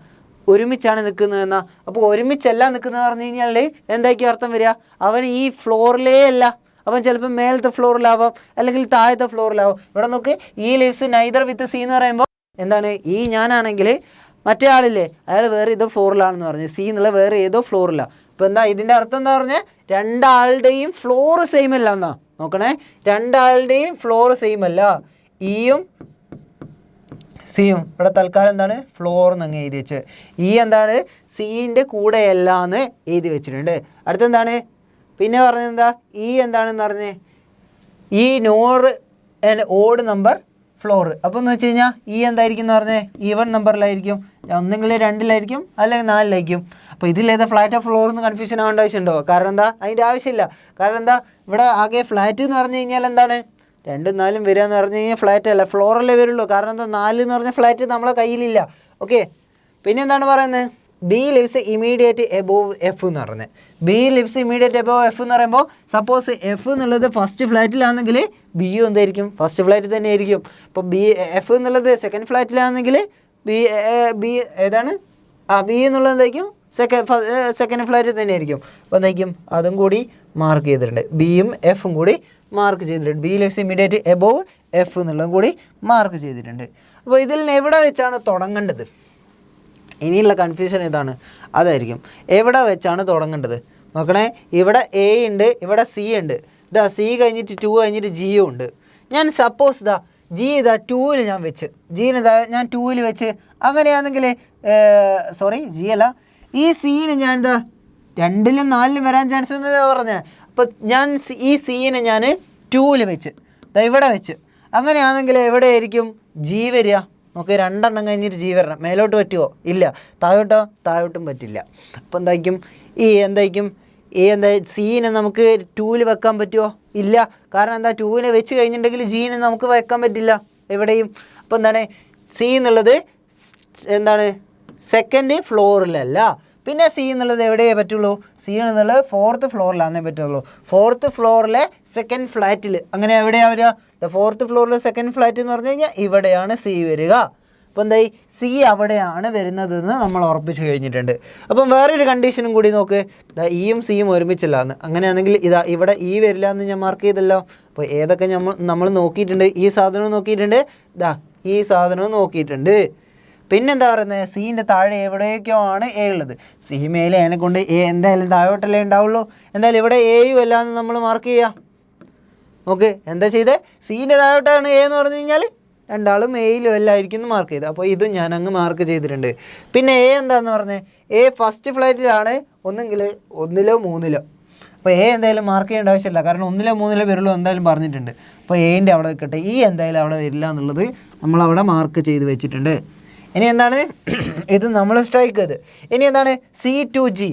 ഒരുമിച്ചാണ് നിൽക്കുന്നതെന്നാ. അപ്പോൾ ഒരുമിച്ചല്ല നിൽക്കുന്നത് പറഞ്ഞു കഴിഞ്ഞാൽ എന്തായിരിക്കും അർത്ഥം വരിക, അവൻ ഈ ഫ്ലോറിലേ അല്ല, അവൻ ചിലപ്പോൾ മേലത്തെ ഫ്ലോറിലാവാം അല്ലെങ്കിൽ താഴത്തെ ഫ്ലോറിലാവും. ഇവിടെ നോക്ക്, ഈ ലിവ്സ് നൈദർ വിത്ത് സി എന്ന് പറയുമ്പോൾ എന്താണ്, ഈ ഞാനാണെങ്കിൽ മറ്റേ ആളില്ലേ അയാൾ വേറെ ഏതോ ഫ്ലോറിലാണെന്ന് പറഞ്ഞു, സി എന്നുള്ള വേറെ ഏതോ ഫ്ലോറിലാണ്. അപ്പോൾ എന്താ ഇതിൻ്റെ അർത്ഥം എന്താ പറഞ്ഞാൽ, 2 ആളുടെയും ഫ്ലോർ സെയിം അല്ല എന്നാ. നോക്കണേ, 2 ആളുടെയും ഫ്ലോർ സെയിം അല്ല. ഇയും സിയും ഇവിടെ തൽക്കാലം എന്താണ് ഫ്ലോർ എന്നങ്ങ് എഴുതി വെച്ച്. ഈ എന്താണ് സീൻ്റെ കൂടെയല്ല എന്ന് എഴുതി വെച്ചിട്ടുണ്ട്. അടുത്തെന്താണ് പിന്നെ പറഞ്ഞത്, എന്താ ഈ എന്താണെന്ന് പറഞ്ഞേ, ഈ നോർ ഓഡ് നമ്പർ ഫ്ലോർ. അപ്പോൾ എന്ന് വെച്ച് കഴിഞ്ഞാൽ ഈ എന്തായിരിക്കും എന്ന് പറഞ്ഞേ, ഈവൺ നമ്പറിലായിരിക്കും, ഒന്നെങ്കിൽ 2ലായിരിക്കും അല്ലെങ്കിൽ 4ലായിരിക്കും. അപ്പോൾ ഇതിലേതാ ഫ്ലാറ്റ് ഓഫ് ഫ്ലോർ എന്ന് കൺഫ്യൂഷൻ ആവേണ്ട ആവശ്യമുണ്ടോ? കാരണം എന്താ, അതിൻ്റെ ആവശ്യമില്ല. കാരണം എന്താ, ഇവിടെ ആകെ ഫ്ലാറ്റ് എന്ന് പറഞ്ഞു കഴിഞ്ഞാൽ എന്താണ് 2ഉം 4ഉം വരിക എന്ന് പറഞ്ഞു കഴിഞ്ഞാൽ ഫ്ലാറ്റ് അല്ല, ഫ്ലോറല്ലേ വരുള്ളൂ. കാരണം എന്താ, 4 എന്ന് പറഞ്ഞാൽ ഫ്ലാറ്റ് നമ്മളെ കയ്യിലില്ല. ഓക്കെ, പിന്നെ എന്താണ് പറയുന്നത്, B lives immediate above F എന്ന് പറഞ്ഞത്. B lives immediate above F എന്ന് പറയുമ്പോൾ സപ്പോസ് എഫ് എന്നുള്ളത് ഫസ്റ്റ് ഫ്ലാറ്റിലാണെങ്കിൽ ബിയും എന്തായിരിക്കും, ഫസ്റ്റ് ഫ്ലാറ്റിൽ തന്നെ ആയിരിക്കും. ഇപ്പോൾ എഫ് എന്നുള്ളത് 2nd ഫ്ലാറ്റിലാണെങ്കിൽ ബി ഏതാണ്, ബി എന്നുള്ളത് എന്തായിരിക്കും, സെക്കൻഡ് ഫ്ലാറ്റിൽ തന്നെ ആയിരിക്കും. അപ്പോൾ എന്തായിരിക്കും, അതും കൂടി മാർക്ക് ചെയ്തിട്ടുണ്ട്. ബിയും എഫും കൂടി മാർക്ക് ചെയ്തിട്ടുണ്ട്. B lives immediate above F എന്നുള്ളതും കൂടി മാർക്ക് ചെയ്തിട്ടുണ്ട്. അപ്പോൾ ഇതിൽ നിന്ന് എവിടെ വെച്ചാണ് തുടങ്ങേണ്ടത്, ഇനിയുള്ള കൺഫ്യൂഷൻ ഇതാണ്, അതായിരിക്കും എവിടെ വെച്ചാണ് തുടങ്ങേണ്ടത്. നോക്കണേ, ഇവിടെ എ ഉണ്ട്, ഇവിടെ സി ഉണ്ട്. ഇതാ സി കഴിഞ്ഞിട്ട് 2 കഴിഞ്ഞിട്ട് ജിയും ഉണ്ട്. ഞാൻ സപ്പോസ് ഇതാ ജി ഇതാ 2ൽ ഞാൻ വെച്ച്, ജീനിതാ ഞാൻ 2ൽ വെച്ച്, അങ്ങനെയാണെങ്കിൽ ജി അല്ല, ഈ സീന് ഞാൻ ഇതാ 2ലും 4ലും വരാൻ ചാൻസ് എന്നല്ലേ പറഞ്ഞത്. അപ്പോൾ ഞാൻ ഈ സീനെ ഞാൻ 2ൽ വെച്ച്, ഇതാ ഇവിടെ വെച്ച്, അങ്ങനെയാണെങ്കിൽ എവിടെയായിരിക്കും ജി വരിക? നമുക്ക് 2 എണ്ണം കഴിഞ്ഞിട്ട് ജി വരണം. മേലോട്ട് പറ്റുമോ? ഇല്ല. താഴോട്ടും പറ്റില്ല. അപ്പോൾ എന്തായിരിക്കും സീനെ നമുക്ക് 2ൽ വെക്കാൻ പറ്റുമോ? ഇല്ല. കാരണം എന്താ, 2നെ വെച്ച് കഴിഞ്ഞിട്ടുണ്ടെങ്കിൽ ജീനെ നമുക്ക് വെക്കാൻ പറ്റില്ല എവിടെയും. അപ്പോൾ എന്താണ്, സി എന്നുള്ളത് എന്താണ് 2nd ഫ്ലോറിലല്ല. പിന്നെ സി എന്നുള്ളത് എവിടെയേ പറ്റുള്ളൂ? സി എന്നുള്ളത് 4th ഫ്ലോറിലാണേ പറ്റുള്ളൂ. 4th ഫ്ലോറിലെ സെക്കൻഡ് ഫ്ലാറ്റിൽ. അങ്ങനെ എവിടെയാണ് വരിക? 4th ഫ്ലോറിലെ സെക്കൻഡ് ഫ്ലാറ്റ് എന്ന് പറഞ്ഞു കഴിഞ്ഞാൽ ഇവിടെയാണ് സി വരിക. അപ്പോൾ എന്തായി? സി അവിടെയാണ് വരുന്നതെന്ന് നമ്മൾ ഉറപ്പിച്ച് കഴിഞ്ഞിട്ടുണ്ട്. അപ്പം വേറൊരു കണ്ടീഷനും കൂടി നോക്ക്. ഇയും സിയും ഒരുമിച്ചില്ലാന്ന്. അങ്ങനെയാണെങ്കിൽ ഇതാ ഇവിടെ ഈ വരില്ല എന്ന് ഞാൻ മാർക്ക് ചെയ്തല്ലോ. അപ്പോൾ ഏതൊക്കെ നമ്മൾ നോക്കിയിട്ടുണ്ട്? ഈ സാധനവും നോക്കിയിട്ടുണ്ട്, ഈ സാധനവും നോക്കിയിട്ടുണ്ട്. പിന്നെന്താ പറയുന്നത്? സീൻ്റെ താഴെ എവിടെയൊക്കെയോ ആണ് എ ഉള്ളത്. സി മേലെ അതിനെ കൊണ്ട് എ എന്തായാലും താഴോട്ടല്ലേ ഉണ്ടാവുള്ളൂ. എന്തായാലും ഇവിടെ എയും എല്ലാന്ന് നമ്മൾ മാർക്ക് ചെയ്യാം. ഓക്കെ, എന്താ ചെയ്തേ? സീൻ്റെ താഴോട്ടാണ് എ എന്ന് പറഞ്ഞു കഴിഞ്ഞാൽ രണ്ടാളും എയിലും എല്ലായിരിക്കും മാർക്ക് ചെയ്ത്. അപ്പോൾ ഇതും ഞാൻ അങ്ങ് മാർക്ക് ചെയ്തിട്ടുണ്ട്. പിന്നെ എ എന്താന്ന് പറഞ്ഞത്? എ ഫസ്റ്റ് ഫ്ലൈറ്റിലാണ്, ഒന്നെങ്കിൽ 1ലോ 3ലോ. അപ്പോൾ എ എന്തായാലും മാർക്ക് ചെയ്യേണ്ട ആവശ്യമില്ല, കാരണം 1ലോ 3ലോ വരുള്ളൂ എന്തായാലും പറഞ്ഞിട്ടുണ്ട്. അപ്പോൾ എൻ്റെ അവിടെ നിൽക്കട്ടെ. ഈ എന്തായാലും അവിടെ വരില്ല എന്നുള്ളത് നമ്മളവിടെ മാർക്ക് ചെയ്ത് വെച്ചിട്ടുണ്ട്. ഇനി എന്താണ്? ഇത് നമ്മൾ സ്ട്രൈക്ക് ചെയ്ത്. ഇനി എന്താണ്? C to G.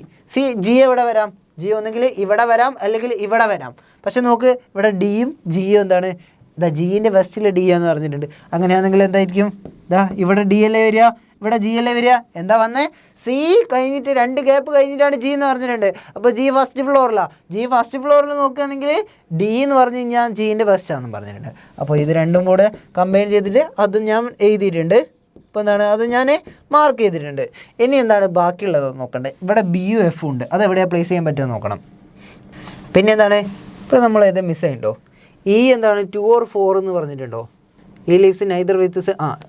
ജി എവിടെ വരാം? ജി ഒന്നെങ്കിൽ ഇവിടെ വരാം, അല്ലെങ്കിൽ ഇവിടെ വരാം. പക്ഷെ നോക്ക്, ഇവിടെ ഡിയും ജിയും എന്താണ്? ജീൻ്റെ വെസ്റ്റിൽ ഡി എന്ന് പറഞ്ഞിട്ടുണ്ട്. അങ്ങനെയാണെങ്കിൽ എന്തായിരിക്കും? ഇവിടെ ഡി അല്ലേ വരിക, ഇവിടെ ജി അല്ലേ വരിക. എന്താ വന്നേ? സി കഴിഞ്ഞിട്ട് 2 ഗ്യാപ്പ് കഴിഞ്ഞിട്ടാണ് ജി എന്ന് പറഞ്ഞിട്ടുണ്ട്. അപ്പോൾ ജി ഫസ്റ്റ് ഫ്ലോറിലാണ്. ജി ഫസ്റ്റ് ഫ്ലോറിൽ നോക്കുകയാണെങ്കിൽ ഡി എന്ന് പറഞ്ഞു കഴിഞ്ഞാൽ ജീൻ്റെ വെസ്റ്റാണെന്ന് പറഞ്ഞിട്ടുണ്ട്. അപ്പോൾ ഇത് രണ്ടും കൂടെ കമ്പൈൻ ചെയ്തിട്ട് അത് ഞാൻ എഴുതിയിട്ടുണ്ട്. ഇപ്പോൾ എന്താണ്? അത് ഞാൻ മാർക്ക് ചെയ്തിട്ടുണ്ട്. ഇനി എന്താണ് ബാക്കിയുള്ളത് നോക്കണ്ടേ? ഇവിടെ ബി യു എഫും ഉണ്ട്. അതെവിടെയാണ് പ്ലേസ് ചെയ്യാൻ പറ്റുമോ നോക്കണം. പിന്നെ എന്താണ്? ഇപ്പോൾ നമ്മൾ ഏത് മിസ്സായിട്ടുണ്ടോ? ഈ എന്താണ് 2 or 4 എന്ന് പറഞ്ഞിട്ടുണ്ടോ? ഈ ലീവ്സ് നൈദർ വിത്ത്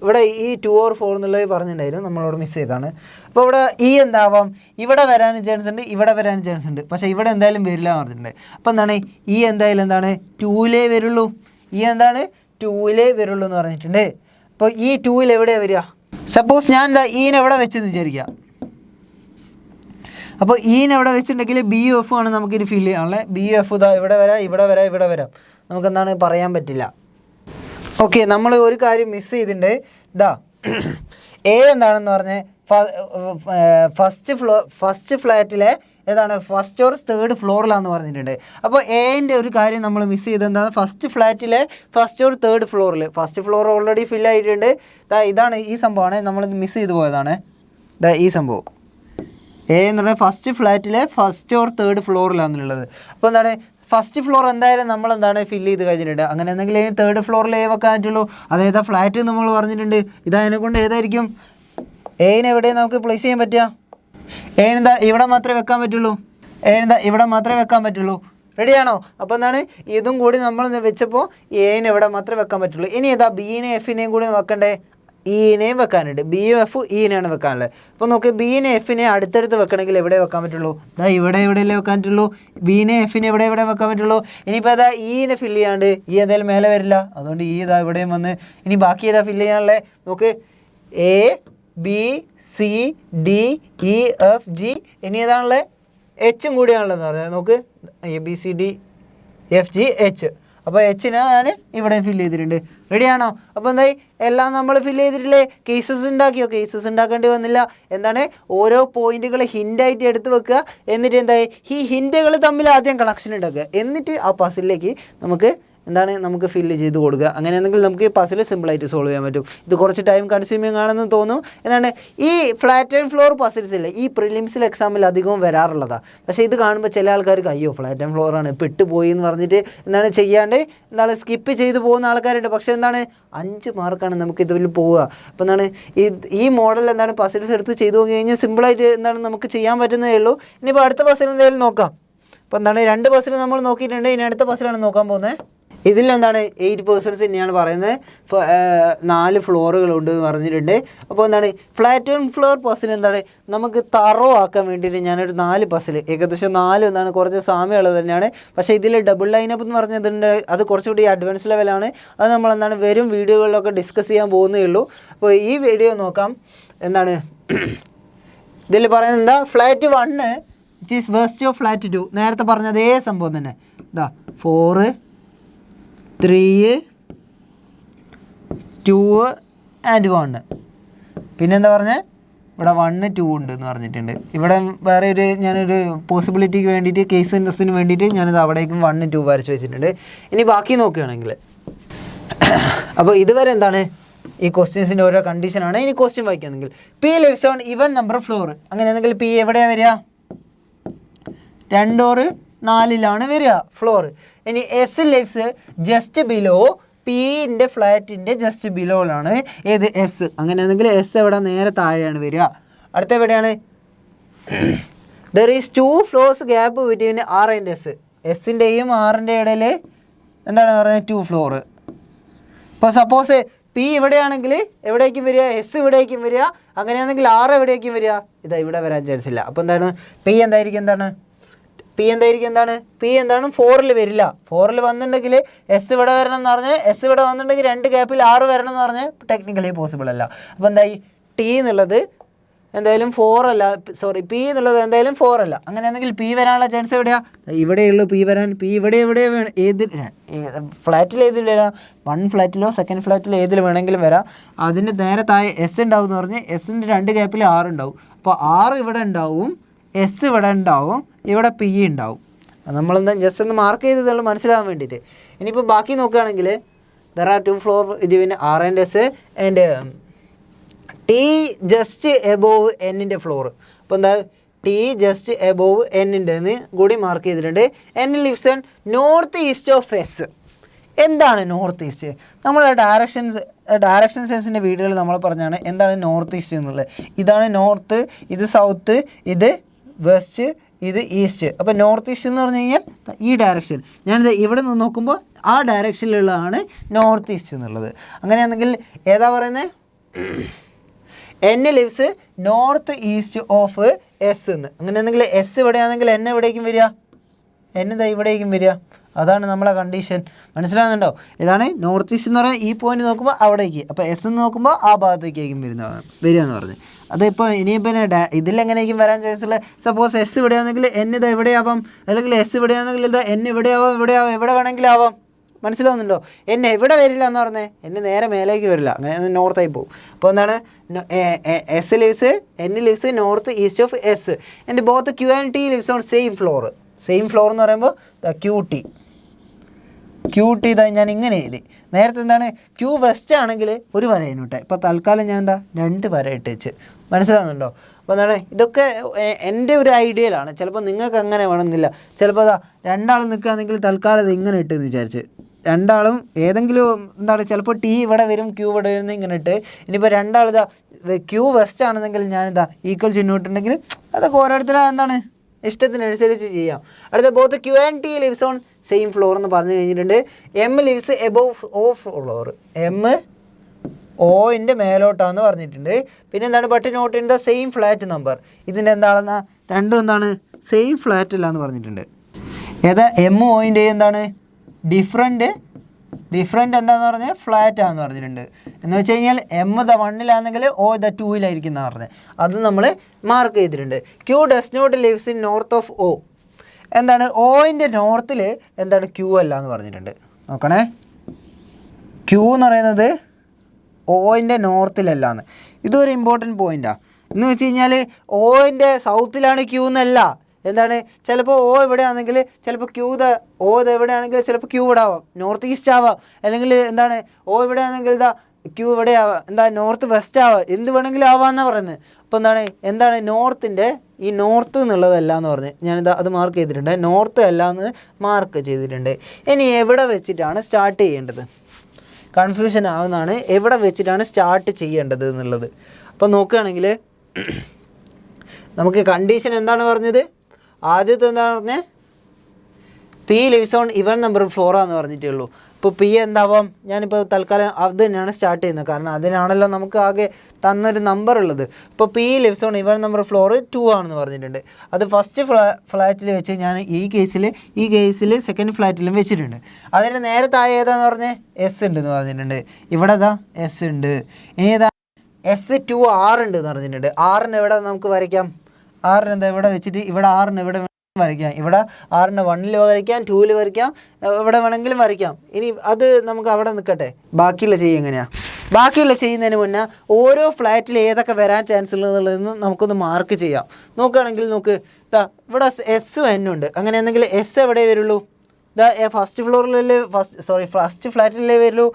ഇവിടെ ഈ 2 or 4 എന്നുള്ളത് പറഞ്ഞിട്ടുണ്ടായിരുന്നു, നമ്മളോട് മിസ് ചെയ്താണ്. അപ്പോൾ ഇവിടെ ഈ എന്താവാം? ഇവിടെ വരാനും ചാൻസ് ഉണ്ട്, ഇവിടെ വരാനും ചാൻസ് ഉണ്ട്. പക്ഷേ ഇവിടെ എന്തായാലും വരില്ല എന്ന് പറഞ്ഞിട്ടുണ്ട്. അപ്പോൾ എന്താണ്? ഈ എന്തായാലും എന്താണ്? 2ലേ വരുള്ളൂ. ഈ എന്താണ്? 2ലേ വരുള്ളൂ എന്ന് പറഞ്ഞിട്ടുണ്ട്. അപ്പോൾ ഈ 2ൽ എവിടെയാണ് വരിക? സപ്പോസ് ഞാൻ ഈനെവിടെ വെച്ചെന്ന് വിചാരിക്കുക. അപ്പോൾ ഈനെവിടെ വെച്ചിട്ടുണ്ടെങ്കിൽ ബി യു എഫ് ആണ് നമുക്കിനി ഫിൽ ചെയ്യാനുള്ളത്. ബി യു എഫ് ഇവിടെ വരാം, ഇവിടെ വരാം, ഇവിടെ വരാം. നമുക്കെന്താണ് പറയാൻ പറ്റില്ല. ഓക്കെ, നമ്മൾ ഒരു കാര്യം മിസ് ചെയ്തിട്ടുണ്ട്. എ എന്താണെന്ന് പറഞ്ഞാൽ ഫസ്റ്റ് ഫ്ലാറ്റിലെ ഏതാണ്? ഫസ്റ്റ് ഓർ തേർഡ് ഫ്ലോറിലാണെന്ന് പറഞ്ഞിട്ടുണ്ട്. അപ്പോൾ എൻ്റെ ഒരു കാര്യം നമ്മൾ മിസ് ചെയ്ത് എന്താണ്? ഫസ്റ്റ് ഫ്ലാറ്റിലെ ഫസ്റ്റ് ഓർ തേർഡ് ഫ്ലോറിൽ. ഫസ്റ്റ് ഫ്ലോർ ഓൾറെഡി ഫില്ലായിട്ടുണ്ട്. ഇതാണ് ഈ സംഭവമാണ് നമ്മൾ മിസ് ചെയ്ത് പോയതാണ്. ഈ സംഭവം എ എന്ന് പറഞ്ഞാൽ ഫസ്റ്റ് ഫ്ലാറ്റിലെ ഫസ്റ്റ് ഓർ തേർഡ് ഫ്ലോറിലാണെന്നുള്ളത്. അപ്പോൾ എന്താണ്? ഫസ്റ്റ് ഫ്ലോർ എന്തായാലും നമ്മൾ എന്താണ് ഫില്ല് ചെയ്ത് കഴിഞ്ഞിട്ടുണ്ട്. അങ്ങനെ എന്തെങ്കിലും ഇനി തേർഡ് ഫ്ലോറിൽ എ വെക്കാൻ പറ്റുള്ളൂ. അതേതാ ഫ്ലാറ്റ് നമ്മൾ പറഞ്ഞിട്ടുണ്ട്. ഇതതിനെ കൊണ്ട് ഏതായിരിക്കും? എനെ എവിടെ നമുക്ക് പ്ലേസ് ചെയ്യാൻ പറ്റുക? ഏനെന്താ ഇവിടെ മാത്രമേ വെക്കാൻ പറ്റുള്ളൂ. ഇവിടെ മാത്രമേ വെക്കാൻ പറ്റുള്ളൂ. റെഡിയാണോ? അപ്പോൾ എന്താണ്? ഇതും കൂടി നമ്മൾ വെച്ചപ്പോൾ എനെ ഇവിടെ മാത്രമേ വെക്കാൻ പറ്റുള്ളൂ. ഇനി ഏതാ? ബിനെയും എഫിനെയും കൂടി വെക്കണ്ടേ? ഈനെയും വെക്കാനുണ്ട്. ബിയും എഫ് ഈനെയാണ് വെക്കാനുള്ളത്. അപ്പോൾ നോക്ക്, ബിനെ എഫിനെ അടുത്തടുത്ത് വെക്കണമെങ്കിൽ എവിടെ വെക്കാൻ പറ്റുള്ളൂ? എവിടെയല്ലേ വെക്കാൻ പറ്റുള്ളൂ? ബിനെ എഫിനെ എവിടെ വെക്കാൻ പറ്റുള്ളൂ? ഇനിയിപ്പോൾ ഏതാ? ഈനെ ഫില്ല് ചെയ്യാണ്ട് ഈ എന്തായാലും മേലെ വരില്ല. അതുകൊണ്ട് ഈ ഇവിടെയും വന്ന് ഇനി ബാക്കി ഏതാ ഫില്ല് ചെയ്യാനുള്ളത്? നോക്ക്, A B C D E F G. ഇനി ഏതാണുള്ളത്? എച്ചും കൂടിയാണുള്ളതെന്ന് പറഞ്ഞാൽ നോക്ക്, A B C D F G H. അപ്പോൾ എച്ചിനെ ഞാൻ ഇവിടെ ഫില്ല് ചെയ്തിട്ടുണ്ട്. റെഡിയാണോ? അപ്പോൾ എന്തായി? എല്ലാം നമ്മൾ ഫില്ല് ചെയ്തിട്ടില്ലേ? കേസസ് ഉണ്ടാക്കിയോ? കേസസ് ഉണ്ടാക്കേണ്ടി വന്നില്ല. എന്താണ്? ഓരോ പോയിന്റുകൾ ഹിൻ്റായിട്ട് എടുത്ത് വെക്കുക. എന്നിട്ട് എന്തായി? ഈ ഹിൻറ്റുകൾ തമ്മിൽ ആദ്യം കണക്ഷൻ ഉണ്ടാക്കുക. എന്നിട്ട് ആ പസിലേക്ക് നമുക്ക് ഫില്ല് ചെയ്ത് കൊടുക്കുക. അങ്ങനെയാണെങ്കിൽ നമുക്ക് ഈ പസിൽ സിമ്പിളായിട്ട് സോൾവ് ചെയ്യാൻ പറ്റും. ഇത് കുറച്ച് ടൈം കൺസ്യൂമിങ് ആണെന്ന് തോന്നും. എന്താണ്? ഈ ഫ്ലാറ്റ് ആൻഡ് ഫ്ലോർ പസിൽസ് ഇല്ലേ, ഈ പ്രിലിംസിൽ എക്സാമിൽ അധികവും വരാറുള്ളതാണ്. പക്ഷേ ഇത് കാണുമ്പോൾ ചില ആൾക്കാർക്ക് അയ്യോ ഫ്ലാറ്റ് ആൻഡ് ഫ്ലോറാണ് പെട്ടുപോയി എന്ന് പറഞ്ഞിട്ട് സ്കിപ്പ് ചെയ്ത് പോകുന്ന ആൾക്കാരുണ്ട്. പക്ഷേ 5 മാർക്കാണ് നമുക്ക് ഇതിൽ പോവുക. അപ്പോൾ ഈ മോഡൽ പസിൽസ് എടുത്ത് ചെയ്ത് നോക്കി കഴിഞ്ഞാൽ സിമ്പിളായിട്ട് നമുക്ക് ചെയ്യാൻ പറ്റുന്നതേ ഉള്ളൂ. ഇനിയിപ്പോൾ അടുത്ത പസിൽ എന്തായാലും നോക്കാം. അപ്പോൾ 2 പസിൽ നമ്മൾ നോക്കിയിട്ടുണ്ട്. ഇനി അടുത്ത പസിലാണ് നോക്കാൻ പോകുന്നത്. ഇതിൽ 8% തന്നെയാണ് പറയുന്നത്. 4 ഫ്ലോറുകളുണ്ട് എന്ന് പറഞ്ഞിട്ടുണ്ട്. അപ്പോൾ ഫ്ലാറ്റ് ആൻഡ് ഫ്ലോർ പസിൽ നമുക്ക് തറോ ആക്കാൻ വേണ്ടിയിട്ട് ഞാനൊരു 4 പസിൽ ഏകദേശം 4 കുറച്ച് സാമ്യമുള്ളത് തന്നെയാണ്. പക്ഷേ ഇതിൽ ഡബിൾ ലൈനപ്പ് എന്ന് പറഞ്ഞിട്ടുണ്ട്. അത് കുറച്ചുകൂടി അഡ്വാൻസ് ലെവലാണ്. അത് നമ്മൾ വരും വീഡിയോകളിലൊക്കെ ഡിസ്കസ് ചെയ്യാൻ പോകുന്നേ ഉള്ളൂ. അപ്പോൾ ഈ വീഡിയോ നോക്കാം. ഇതിൽ പറയുന്നത് flat 1 which is west of flat 2. നേരത്തെ പറഞ്ഞ അതേ സംഭവം തന്നെ. 4 3 2 and 1. പിന്നെന്താ പറഞ്ഞത്? ഇവിടെ 1 2 ഉണ്ട് എന്ന് പറഞ്ഞിട്ടുണ്ട്. ഇവിടെ വേറെ ഞാനൊരു പോസിബിലിറ്റിക്ക് വേണ്ടിയിട്ട് കേസ് ഇൻട്രസ്റ്റിന് വേണ്ടിയിട്ട് ഞാനിത് അവിടേക്കും 1 2 വരച്ച് വെച്ചിട്ടുണ്ട്. ഇനി ബാക്കി നോക്കുകയാണെങ്കിൽ അപ്പോൾ ഇതുവരെ ഈ ക്വസ്റ്റ്യൻസിൻ്റെ ഓരോ കണ്ടീഷനാണ്. ഇനി ക്വസ്റ്റ്യൻ വായിക്കുകയാണെങ്കിൽ P lives on even number floor, അങ്ങനെയാണെങ്കിൽ പി എവിടെയാണ് വരിക? 2 or 4 വരിക ഫ്ലോർ. ഇനി എസ് ലിവ്സ് ജസ്റ്റ് ബിലോ, പിൻ്റെ ഫ്ലാറ്റിൻ്റെ ജസ്റ്റ് ബിലോയിലാണ് ഏത് എസ്, അങ്ങനെയാണെങ്കിൽ എസ് എവിടെ? നേരെ താഴെയാണ് വരിക. അടുത്ത എവിടെയാണ്? There is 2 floors gap between R and S, എസിൻ്റെയും ആറിൻ്റെ ഇടയിൽ എന്താണ് പറയുന്നത്? 2 floor. ഇപ്പോൾ സപ്പോസ് പി ഇവിടെയാണെങ്കിൽ എവിടേക്കും വരിക? എസ് ഇവിടേക്കും വരിക. അങ്ങനെയാണെങ്കിൽ ആർ എവിടേക്കും വരിക? ഇതാ ഇവിടെ വരാൻ ചാൻസ് ഇല്ല. അപ്പോൾ എന്താണ് പി എന്തായിരിക്കും? പി എന്താണ് 4ൽ വരില്ല. 4ൽ വന്നിട്ടുണ്ടെങ്കിൽ എസ് ഇവിടെ വരണം എന്ന് പറഞ്ഞാൽ, എസ് ഇവിടെ വന്നിട്ടുണ്ടെങ്കിൽ 2 ഗ്യാപ്പിൽ 6 വരണം എന്ന് പറഞ്ഞാൽ ടെക്നിക്കലി പോസിബിൾ അല്ല. അപ്പോൾ എന്തായി? ടി എന്നുള്ളത് എന്തായാലും 4 അല്ല, സോറി പി എന്നുള്ളത് എന്തായാലും 4 അല്ല. അങ്ങനെയാണെങ്കിൽ പി വരാനുള്ള ചാൻസ് എവിടെയാണ്? ഇവിടെയുള്ളൂ പി വരാൻ. പി ഇവിടെ ഏത് ഫ്ലാറ്റിൽ ഏതിൽ വരാം? 1 ഫ്ലാറ്റിലോ 2nd ഫ്ലാറ്റിലോ ഏതിൽ വേണമെങ്കിലും വരാം. അതിൻ്റെ നേരെ താഴെ എസ് ഉണ്ടാവും എന്ന് പറഞ്ഞ് എസിൻ്റെ 2 ഗ്യാപ്പിൽ 6 ഉണ്ടാവും. അപ്പോൾ 6 ഇവിടെ ഉണ്ടാവും, എസ് ഇവിടെ ഉണ്ടാവും, ഇവിടെ പി ഉണ്ടാവും. നമ്മളെന്താ ജസ്റ്റ് ഒന്ന് മാർക്ക് ചെയ്തതുള്ളൂ മനസ്സിലാകാൻ വേണ്ടിയിട്ട്. ഇനിയിപ്പോൾ ബാക്കി നോക്കുകയാണെങ്കിൽ there are 2 floor between R and S and T just above എന്നിൻ്റെ ഫ്ലോർ. അപ്പോൾ എന്താ? ടി ജസ്റ്റ് എബോവ് എന്നിൻ്റെ കൂടി മാർക്ക് ചെയ്തിട്ടുണ്ട്. N lives on north east of S. എന്താണ് നോർത്ത് ഈസ്റ്റ്? നമ്മൾ ഡയറക്ഷൻ സെൻസിൻ്റെ വീഡിയോയിൽ നമ്മൾ പറഞ്ഞാണ് എന്താണ് നോർത്ത് ഈസ്റ്റ് എന്നുള്ളത്. ഇതാണ് നോർത്ത്, ഇത് സൗത്ത്, ഇത് വെസ്റ്റ്, ഇത് ഈസ്റ്റ്. അപ്പോൾ നോർത്ത് ഈസ്റ്റ് എന്ന് പറഞ്ഞു കഴിഞ്ഞാൽ ഈ ഡയറക്ഷൻ. ഞാനിത് ഇവിടെ നിന്ന് നോക്കുമ്പോൾ ആ ഡയറക്ഷനിലുള്ളതാണ് നോർത്ത് ഈസ്റ്റ് എന്നുള്ളത്. അങ്ങനെയാണെങ്കിൽ ഏതാ പറയുന്നത്? N lives north east of S എന്ന്. അങ്ങനെയാണെങ്കിൽ എസ് ഇവിടെയാണെങ്കിൽ എൻ എവിടേക്കും വരിക? എൻ ഇതാ ഇവിടേക്കും വരിക. അതാണ് നമ്മളെ കണ്ടീഷൻ. മനസ്സിലാകുന്നുണ്ടോ? ഇതാണ് നോർത്ത് ഈസ്റ്റ് എന്ന് പറഞ്ഞാൽ ഈ പോയിന്റ് നോക്കുമ്പോൾ അവിടേക്ക്, അപ്പോൾ എസ് എന്ന് നോക്കുമ്പോൾ ആ ഭാഗത്തേക്കായിരിക്കും വരിക എന്ന് പറഞ്ഞ്. അതിപ്പോൾ ഇനിയിപ്പോൾ ഇതിലെങ്ങനെയായിരിക്കും വരാൻ ചാൻസ് ഉള്ളത്? സപ്പോസ് എസ് ഇവിടെയാണെങ്കിൽ എൻ ഇതാ ഇവിടെയാവാം, അല്ലെങ്കിൽ എസ് ഇവിടെയാണെങ്കിൽ ഇതാ എൻ ഇവിടെയാവാം, എവിടെ വേണമെങ്കിലും ആവാം. മനസ്സിലാവുന്നുണ്ടോ? എന്നെ എവിടെ വരില്ല എന്ന് പറഞ്ഞേ? എന്നെ നേരെ മേലേക്ക് വരില്ല, അങ്ങനെ നോർത്തായി പോകും. അപ്പോൾ എന്താണ്? S lives, N lives north east of S and both Q and T lives on same floor. Same floor എന്ന് പറയുമ്പോൾ ക്യൂ ടി ഇതാ ഞാൻ ഇങ്ങനെ എഴുതി. നേരത്തെ എന്താണ്? ക്യൂ വെസ്റ്റ് ആണെങ്കിൽ ഒരു വര ഇട്ടെ, ഇപ്പോൾ തൽക്കാലം ഞാൻ എന്താ 2 വര ഇട്ട് വെച്ച്. മനസ്സിലാവുന്നുണ്ടോ? അപ്പോൾ എന്താണ്? ഇതൊക്കെ എൻ്റെ ഒരു ഐഡിയയിലാണ്. ചിലപ്പോൾ നിങ്ങൾക്ക് അങ്ങനെ വേണമെന്നില്ല. ചിലപ്പോൾ അതാ 2 ആൾ നിൽക്കുകയാണെങ്കിൽ തൽക്കാലം ഇത് ഇങ്ങനെ ഇട്ടെന്ന് വിചാരിച്ച് 2 ആളും ഏതെങ്കിലും എന്താണ് ചിലപ്പോൾ ടി ഇവിടെ വരും, ക്യൂ ഇവിടെ വരുന്ന ഇങ്ങനെ ഇട്ട്. ഇനിയിപ്പോൾ 2 ആൾ ഇതാ ക്യൂ വെസ്റ്റ് ആണെന്നെങ്കിൽ ഞാനിതാ ഈക്വൽ ചിഹ്നമിട്ടുണ്ടെങ്കിൽ അതൊക്കെ ഓരോരുത്തരും എന്താണ് ഇഷ്ടത്തിനനുസരിച്ച് ചെയ്യാം. അടുത്ത both Q and T lives on same floor എന്ന് പറഞ്ഞു കഴിഞ്ഞിട്ടുണ്ട്. M lives above O floor. M ഓൻ്റെ മേലോട്ടാണെന്ന് പറഞ്ഞിട്ടുണ്ട്. പിന്നെ എന്താണ്? But not in the same flat number. ഇതിൻ്റെ എന്താണെന്നാ? രണ്ടും എന്താണ്? സെയിം ഫ്ലാറ്റ് അല്ല എന്ന് പറഞ്ഞിട്ടുണ്ട്. ഏതാ? എം ഓൻ്റെ എന്താണ്? ഡിഫറൻറ്റ് എന്താണെന്ന് പറഞ്ഞാൽ ഫ്ലാറ്റ് ആണെന്ന് പറഞ്ഞിട്ടുണ്ട്. എന്ന് വെച്ച് കഴിഞ്ഞാൽ എം ദ 1-ലാണെങ്കിൽ ഓ ദ 2-ലായിരിക്കും എന്ന് പറഞ്ഞത്. അത് നമ്മൾ മാർക്ക് ചെയ്തിട്ടുണ്ട്. Q does not lives in north of O. എന്താണ്? ഓൻ്റെ നോർത്തിൽ എന്താണ്? ക്യൂ അല്ല എന്ന് പറഞ്ഞിട്ടുണ്ട്. നോക്കണേ, ക്യൂ എന്ന് പറയുന്നത് ഓൻ്റെ നോർത്തിലല്ലാന്ന്. ഇതൊരു ഇമ്പോർട്ടൻറ്റ് പോയിൻ്റാണ്. എന്ന് വെച്ച് കഴിഞ്ഞാൽ ഓൻ്റെ സൗത്തിലാണ് ക്യൂ എന്നല്ല. എന്താണ്? ചിലപ്പോൾ ഓ എവിടെയാണെങ്കിൽ ചിലപ്പോൾ ഓ ഇത് എവിടെയാണെങ്കിൽ ചിലപ്പോൾ ക്യൂ ഇവിടെ ആവാം, നോർത്ത് ഈസ്റ്റ് ആവാം. അല്ലെങ്കിൽ എന്താണ്? ഓ എവിടെയാണെങ്കിൽ ഇതാ ക്യൂ ഇവിടെ ആവാം, എന്താ നോർത്ത് വെസ്റ്റ് ആവാം, എന്ത് വേണമെങ്കിലും ആവാമെന്നാണ് പറയുന്നത്. അപ്പോൾ എന്താണ് നോർത്തിൻ്റെ ഈ നോർത്ത് എന്നുള്ളതല്ല എന്ന് പറഞ്ഞ് ഞാനിതാ അത് മാർക്ക് ചെയ്തിട്ടുണ്ട്. നോർത്ത് അല്ല എന്ന് മാർക്ക് ചെയ്തിട്ടുണ്ട്. ഇനി എവിടെ വെച്ചിട്ടാണ് സ്റ്റാർട്ട് ചെയ്യേണ്ടത്? കൺഫ്യൂഷൻ ആവുന്നതാണ് എവിടെ വെച്ചിട്ടാണ് സ്റ്റാർട്ട് ചെയ്യേണ്ടത് എന്നുള്ളത്. അപ്പോൾ നോക്കുകയാണെങ്കിൽ നമുക്ക് കണ്ടീഷൻ എന്താണ് പറഞ്ഞത്? ആദ്യത്തെ എന്താണ് പറഞ്ഞത്? P lives on even number ഫ്ലോറാന്ന് പറഞ്ഞിട്ടേ ഉള്ളൂ. ഇപ്പോൾ പി എന്താവാം? ഞാനിപ്പോൾ തൽക്കാലം അത് തന്നെയാണ് സ്റ്റാർട്ട് ചെയ്യുന്നത്, കാരണം അതിനാണല്ലോ നമുക്ക് ആകെ തന്നൊരു നമ്പർ ഉള്ളത്. ഇപ്പോൾ P lives on even number floor 2 ആണെന്ന് പറഞ്ഞിട്ടുണ്ട്. അത് ഫസ്റ്റ് ഫ്ലാറ്റിൽ വെച്ച് ഞാൻ ഈ കേസിൽ സെക്കൻഡ് ഫ്ലാറ്റിലും വെച്ചിട്ടുണ്ട്. അതിന് നേരെ താഴെ ഏതാന്ന് പറഞ്ഞ് എസ് ഉണ്ടെന്ന് പറഞ്ഞിട്ടുണ്ട്. ഇവിടെ ഇതാ എസ് ഉണ്ട്. ഇനി ഏതാ? S2 R ഉണ്ട് എന്ന് പറഞ്ഞിട്ടുണ്ട്. ആറിന് എവിടെ നമുക്ക് വരയ്ക്കാം? ആറിന് എന്താ ഇവിടെ വെച്ചിട്ട് ഇവിടെ ആറിന് ഇവിടെ വരയ്ക്കാം. ഇവിടെ ആറിന് 1-ൽ വരയ്ക്കാം, 2-ൽ വരയ്ക്കാം, ഇവിടെ വേണമെങ്കിലും വരയ്ക്കാം. ഇനി അത് നമുക്ക് അവിടെ നിൽക്കട്ടെ. ബാക്കിയുള്ള എങ്ങനെയാണ്? ബാക്കിയുള്ള ചെയ്യുന്നതിന് മുന്നേ ഓരോ ഫ്ലാറ്റിൽ ഏതൊക്കെ വരാൻ ചാൻസ് ഉള്ളതെന്ന് നമുക്കൊന്ന് മാർക്ക് ചെയ്യാം. നോക്കുകയാണെങ്കിൽ നോക്ക്, ഇവിടെ എസ്സും എന്നും ഉണ്ട്. അങ്ങനെയാണെങ്കിൽ എസ് എവിടെ വരുള്ളൂ? ഫസ്റ്റ് ഫ്ലോറിലല്ലേ ഫസ്റ്റ് ഫ്ലാറ്റിലേ വരുള്ളൂ,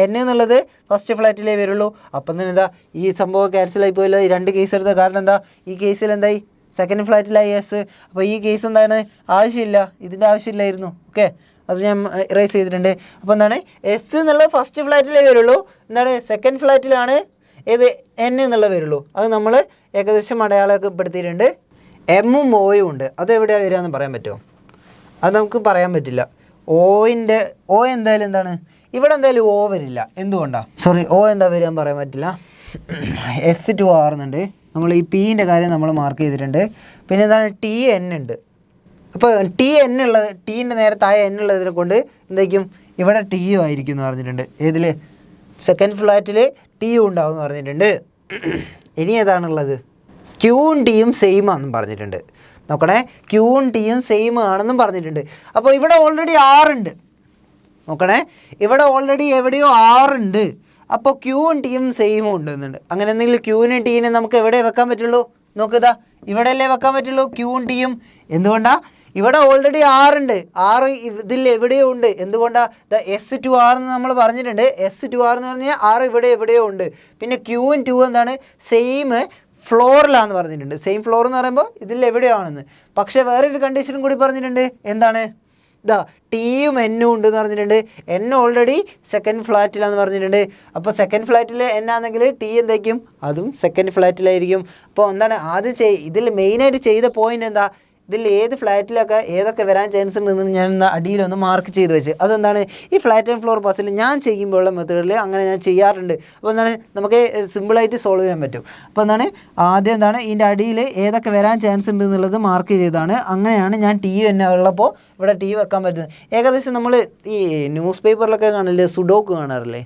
n എന്നുള്ളത് ഫസ്റ്റ് ഫ്ലാറ്റിലേ വരുള്ളൂ. അപ്പം തന്നെ എന്താ ഈ സംഭവം ക്യാൻസലായി പോയല്ലോ. ഈ 2 കേസ് എടുത്ത കാരണം എന്താ, ഈ കേസിൽ എന്തായി സെക്കൻഡ് ഫ്ലാറ്റിലായി എസ്. അപ്പോൾ ഈ കേസ് എന്താണ്, ആവശ്യമില്ല, ഇതിൻ്റെ ആവശ്യമില്ലായിരുന്നു. ഓക്കെ, അത് ഞാൻ ഇറേസ് ചെയ്തിട്ടുണ്ട്. അപ്പോൾ എന്താണ് എസ് എന്നുള്ളത് ഫസ്റ്റ് ഫ്ലാറ്റിലേ വരുള്ളൂ, എന്താണ് സെക്കൻഡ് ഫ്ലാറ്റിലാണ് ഏത് n എന്നുള്ള വരുള്ളൂ. അത് നമ്മൾ ഏകദേശം അടയാളപ്പെടുത്തിയിട്ടുണ്ട്. എമ്മും ഓയും ഉണ്ട്, അതെവിടെയാണ് വരിക എന്ന് പറയാൻ പറ്റുമോ? അത് നമുക്ക് പറയാൻ പറ്റില്ല. ഓ എന്തായാലും എന്താണ് ഇവിടെ എന്തായാലും ഓ വരില്ല. എന്തുകൊണ്ടാണ്, ഓ എന്താ വരിക എന്ന് പറയാൻ പറ്റില്ല. S2R എന്നുണ്ട്, നമ്മൾ ഈ പീൻ്റെ കാര്യം നമ്മൾ മാർക്ക് ചെയ്തിട്ടുണ്ട്. പിന്നെ എന്താണ് TN ഉണ്ട്. അപ്പോൾ TN ഉള്ളത്, ടീൻ്റെ നേരെ താഴെ n ഉള്ളതിനെ കൊണ്ട് എന്തായിരിക്കും ഇവിടെ TU ആയിരിക്കും എന്ന് പറഞ്ഞിട്ടുണ്ട്. ഏതിൽ സെക്കൻഡ് ഫ്ലാറ്റിൽ TU ഉണ്ടാവും എന്ന് പറഞ്ഞിട്ടുണ്ട്. ഇനി ഏതാണുള്ളത്, ക്യൂവും ടിയും സെയിം ആണെന്നും പറഞ്ഞിട്ടുണ്ട്. നോക്കണേ, ക്യൂവും ടിയും സെയിം ആണെന്നും പറഞ്ഞിട്ടുണ്ട്. അപ്പോൾ ഇവിടെ ഓൾറെഡി 6 ഉണ്ട്. നോക്കണേ, ഇവിടെ ഓൾറെഡി എവിടെയോ 6 ഉണ്ട്. അപ്പോൾ ക്യൂവും ടിയും സെയിമും ഉണ്ടെന്നുണ്ട്. അങ്ങനെ എന്തെങ്കിലും ക്യൂവിനും ടീനും നമുക്ക് എവിടെ വെക്കാൻ പറ്റുള്ളൂ, നോക്കുക, ഇവിടെയല്ലേ വെക്കാൻ പറ്റുള്ളൂ ക്യൂവും ടിയും. എന്തുകൊണ്ടാണ്, ഇവിടെ ഓൾറെഡി 6 ഉണ്ട്, 6 ഇതിൽ എവിടെയോ ഉണ്ട്. എന്തുകൊണ്ടാണ്, S2R എന്ന് നമ്മൾ പറഞ്ഞിട്ടുണ്ട്. S2R എന്ന് പറഞ്ഞാൽ 6 ഇവിടെ എവിടെയോ ഉണ്ട്. പിന്നെ ക്യൂവും 2 എന്താണ് സെയിം ഫ്ലോറിലാന്ന് പറഞ്ഞിട്ടുണ്ട്. സെയിം ഫ്ലോർ എന്ന് പറയുമ്പോൾ ഇതിൽ എവിടെയാണെന്ന്. പക്ഷേ വേറൊരു കണ്ടീഷനും കൂടി പറഞ്ഞിട്ടുണ്ട്. എന്താണ്, ടിയും എന്നും ഉണ്ടെന്ന് പറഞ്ഞിട്ടുണ്ട്. n ഓൾറെഡി സെക്കൻഡ് ഫ്ലാറ്റിലാന്ന് പറഞ്ഞിട്ടുണ്ട്. അപ്പോൾ സെക്കൻഡ് ഫ്ലാറ്റിൽ n ആണെങ്കിൽ ടി എന്തായിരിക്കും, അതും സെക്കൻഡ് ഫ്ലാറ്റിലായിരിക്കും. അപ്പോൾ എന്താണ് ആദ്യം ഇതിൽ മെയിനായിട്ട് ചെയ്ത പോയിന്റ് എന്താ, ഇതിൽ ഏത് ഫ്ലാറ്റിലൊക്കെ ഏതൊക്കെ വരാൻ ചാൻസ് ഉണ്ടെന്ന് ഞാൻ അടിയിലൊന്ന് മാർക്ക് ചെയ്ത് വെച്ച്. അതെന്താണ്, ഈ ഫ്ലാറ്റ് ആൻഡ് ഫ്ലോർ പസിൽ ഞാൻ ചെയ്യുമ്പോഴുള്ള മെത്തേഡിൽ അങ്ങനെ ഞാൻ ചെയ്യാറുണ്ട്. അപ്പോൾ എന്താണ് നമുക്ക് സിമ്പിളായിട്ട് സോൾവ് ചെയ്യാൻ പറ്റും. അപ്പോൾ എന്താണ് ആദ്യം എന്താണ് ഇതിൻ്റെ അടിയിൽ ഏതൊക്കെ വരാൻ ചാൻസ് ഉണ്ട് എന്നുള്ളത് മാർക്ക് ചെയ്തതാണ്. അങ്ങനെയാണ് ഞാൻ ടി തന്നെ ഉള്ളപ്പോൾ ഇവിടെ ടി വെക്കാൻ പറ്റുന്നത്. ഏകദേശം നമ്മൾ ഈ ന്യൂസ് പേപ്പറിലൊക്കെ കാണില്ലേ, സുഡോക്ക് കാണാറില്ലേ,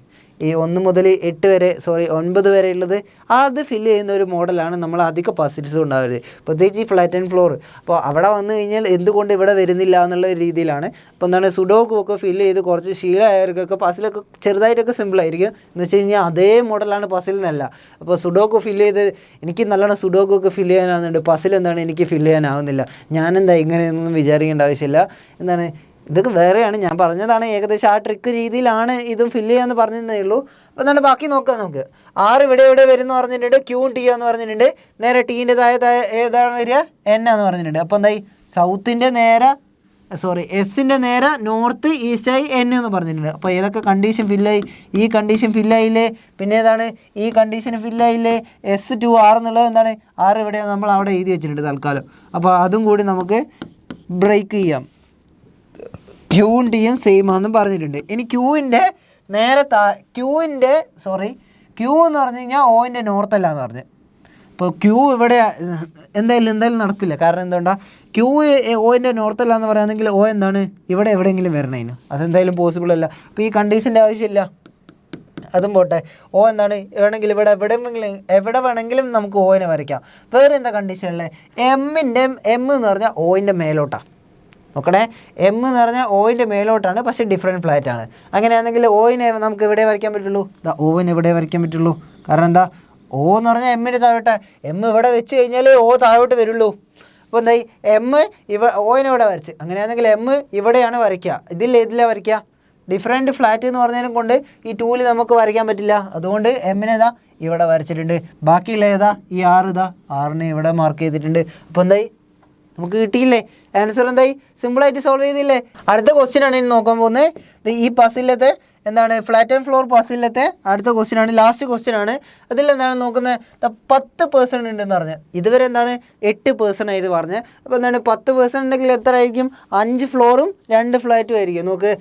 ഈ 1 മുതൽ 8 വരെ 9 വരെ ഉള്ളത്, അത് ഫില്ല് ചെയ്യുന്ന ഒരു മോഡലാണ് നമ്മൾ അധിക പസിൽസ് ഉണ്ടാവരുത്, പ്രത്യേകിച്ച് ഈ ഫ്ലാറ്റ് ആൻഡ് ഫ്ലോർ. അപ്പോൾ അവിടെ വന്നു കഴിഞ്ഞാൽ എന്തുകൊണ്ട് ഇവിടെ വരുന്നില്ല എന്നുള്ള രീതിയിലാണ്. അപ്പോൾ എന്താണ് സുഡോക്കും ഒക്കെ ഫില്ല് ചെയ്ത് കുറച്ച് ശീലമായവർക്കൊക്കെ പസിലൊക്കെ ചെറുതായിട്ടൊക്കെ സിമ്പിളായിരിക്കും. എന്ന് വെച്ച് കഴിഞ്ഞാൽ അതേ മോഡലാണ് പസിൽ എന്നല്ല. അപ്പോൾ സുഡോക്ക് ഫില്ല് ചെയ്ത് എനിക്ക് നല്ലോണം സുഡോക്കൊക്കെ ഫില്ല് ചെയ്യാനാകുന്നുണ്ട്, പസിൽ എന്താണ് എനിക്ക് ഫില്ല് ചെയ്യാനാവുന്നില്ല. ഞാനെന്താ ഇങ്ങനെയൊന്നും വിചാരിക്കേണ്ട ആവശ്യമില്ല. എന്താണ് ഇതൊക്കെ വേറെയാണ്, ഞാൻ പറഞ്ഞതാണ് ഏകദേശം ആ ട്രിക്ക് രീതിയിലാണ് ഇതും ഫില്ല് ചെയ്യാമെന്ന് പറഞ്ഞതേ ഉള്ളൂ. അപ്പോൾ എന്താണ് ബാക്കി നോക്കാം നമുക്ക്. 6 ഇവിടെ വരുമെന്ന് പറഞ്ഞിട്ടുണ്ട്, ക്യൂവും ടി എന്ന് പറഞ്ഞിട്ടുണ്ട്. നേരെ ടീൻ്റെ താഴെ ഏതാണ് വരിക, n എന്ന് പറഞ്ഞിട്ടുണ്ട്. അപ്പോൾ എന്തായി സൗത്തിൻ്റെ നേരെ എസിൻ്റെ നേരെ നോർത്ത് ഈസ്റ്റായി n എന്ന് പറഞ്ഞിട്ടുണ്ട്. അപ്പോൾ ഏതൊക്കെ കണ്ടീഷൻ ഫില്ലായി, ഈ കണ്ടീഷൻ ഫില്ലായില്ലേ, പിന്നെ ഏതാണ് ഈ കണ്ടീഷൻ ഫില്ലായില്ലേ, S2R എന്നുള്ളത് എന്താണ് 6 ഇവിടെ നമ്മൾ അവിടെ എഴുതി വെച്ചിട്ടുണ്ട് തൽക്കാലം. അപ്പോൾ അതും കൂടി നമുക്ക് ബ്രേക്ക് ചെയ്യാം. ക്യൂവും ടിയും സെയിം ആണെന്നും പറഞ്ഞിട്ടുണ്ട്. ഇനി ക്യൂവിൻ്റെ നേരെ ക്യൂ എന്ന് പറഞ്ഞു കഴിഞ്ഞാൽ ഓൻ്റെ നോർത്തല്ല എന്ന് പറഞ്ഞ്. അപ്പോൾ ക്യൂ ഇവിടെ എന്തായാലും നടക്കില്ല. കാരണം എന്തുകൊണ്ടാണ്, ക്യൂ ഓൻ്റെ നോർത്തല്ല എന്ന് പറയുകയാണെങ്കിൽ ഓ എന്താണ് ഇവിടെ എവിടെയെങ്കിലും വരണതിന്, അതെന്തായാലും പോസിബിൾ അല്ല. അപ്പോൾ ഈ കണ്ടീഷൻ്റെ ആവശ്യമില്ല, അതും പോട്ടെ. ഓ എന്താണ് വേണമെങ്കിൽ എവിടെ വേണമെങ്കിലും നമുക്ക് ഓനെ വരയ്ക്കാം. വേറെ എന്താ കണ്ടീഷനുള്ളത്, എം എന്ന് പറഞ്ഞാൽ ഓൻ്റെ മേലോട്ടാണ്. നോക്കണേ, എം എന്ന് പറഞ്ഞാൽ ഓയിൻ്റെ മേലോട്ടാണ്, പക്ഷേ ഡിഫറെൻറ്റ് ഫ്ലാറ്റ് ആണ്. അങ്ങനെയാണെങ്കിൽ ഓയിനെ നമുക്ക് എവിടെ വരയ്ക്കാൻ പറ്റുള്ളൂ, ഓവിന് എവിടെ വരയ്ക്കാൻ പറ്റുള്ളൂ. കാരണം എന്താ, ഓ എന്ന് പറഞ്ഞാൽ എമ്മിൻ്റെ താഴോട്ട്, എം ഇവിടെ വെച്ച് കഴിഞ്ഞാൽ ഓ താഴോട്ട് വരുള്ളൂ. അപ്പോൾ എന്തായി ഓയിനെ ഇവിടെ വരച്ച്, അങ്ങനെയാണെങ്കിൽ എം ഇവിടെയാണ് വരയ്ക്കുക. ഇതിലാണ് വരയ്ക്കുക, ഡിഫറെൻറ്റ് ഫ്ലാറ്റ് എന്ന് പറഞ്ഞതിനെ കൊണ്ട് ഈ ടൂല് നമുക്ക് വരയ്ക്കാൻ പറ്റില്ല. അതുകൊണ്ട് എമ്മിനെ ഇവിടെ വരച്ചിട്ടുണ്ട്. ബാക്കിയുള്ള ഈ 6 6നെ ഇവിടെ മാർക്ക് ചെയ്തിട്ടുണ്ട്. അപ്പോൾ എന്തായി നമുക്ക് കിട്ടിയില്ലേ, ആൻസർ എന്തായി, സിമ്പിളായിട്ട് സോൾവ് ചെയ്തില്ലേ. അടുത്ത ക്വസ്റ്റ്യൻ ആണ് ഇനി നോക്കാൻ പോകുന്നത്. ഈ പസിലത്തെ എന്താണ് ഫ്ലാറ്റ് ആൻഡ് ഫ്ലോർ പസിലത്തെ അടുത്ത ക്വസ്റ്റ്യൻ ആണ്, ലാസ്റ്റ് ക്വസ്റ്റ്യൻ ആണ്. അതിൽ എന്താണ് നോക്കുന്നത്, 10% ഉണ്ടെന്ന് പറഞ്ഞ്, ഇതുവരെ എന്താണ് 8% ആയിട്ട് പറഞ്ഞത്. അപ്പോൾ എന്താണ് 10% ഉണ്ടെങ്കിൽ എത്ര ആയിരിക്കും, 5 ഫ്ലോറും 2 ഫ്ലാറ്റും ആയിരിക്കും. നോക്ക്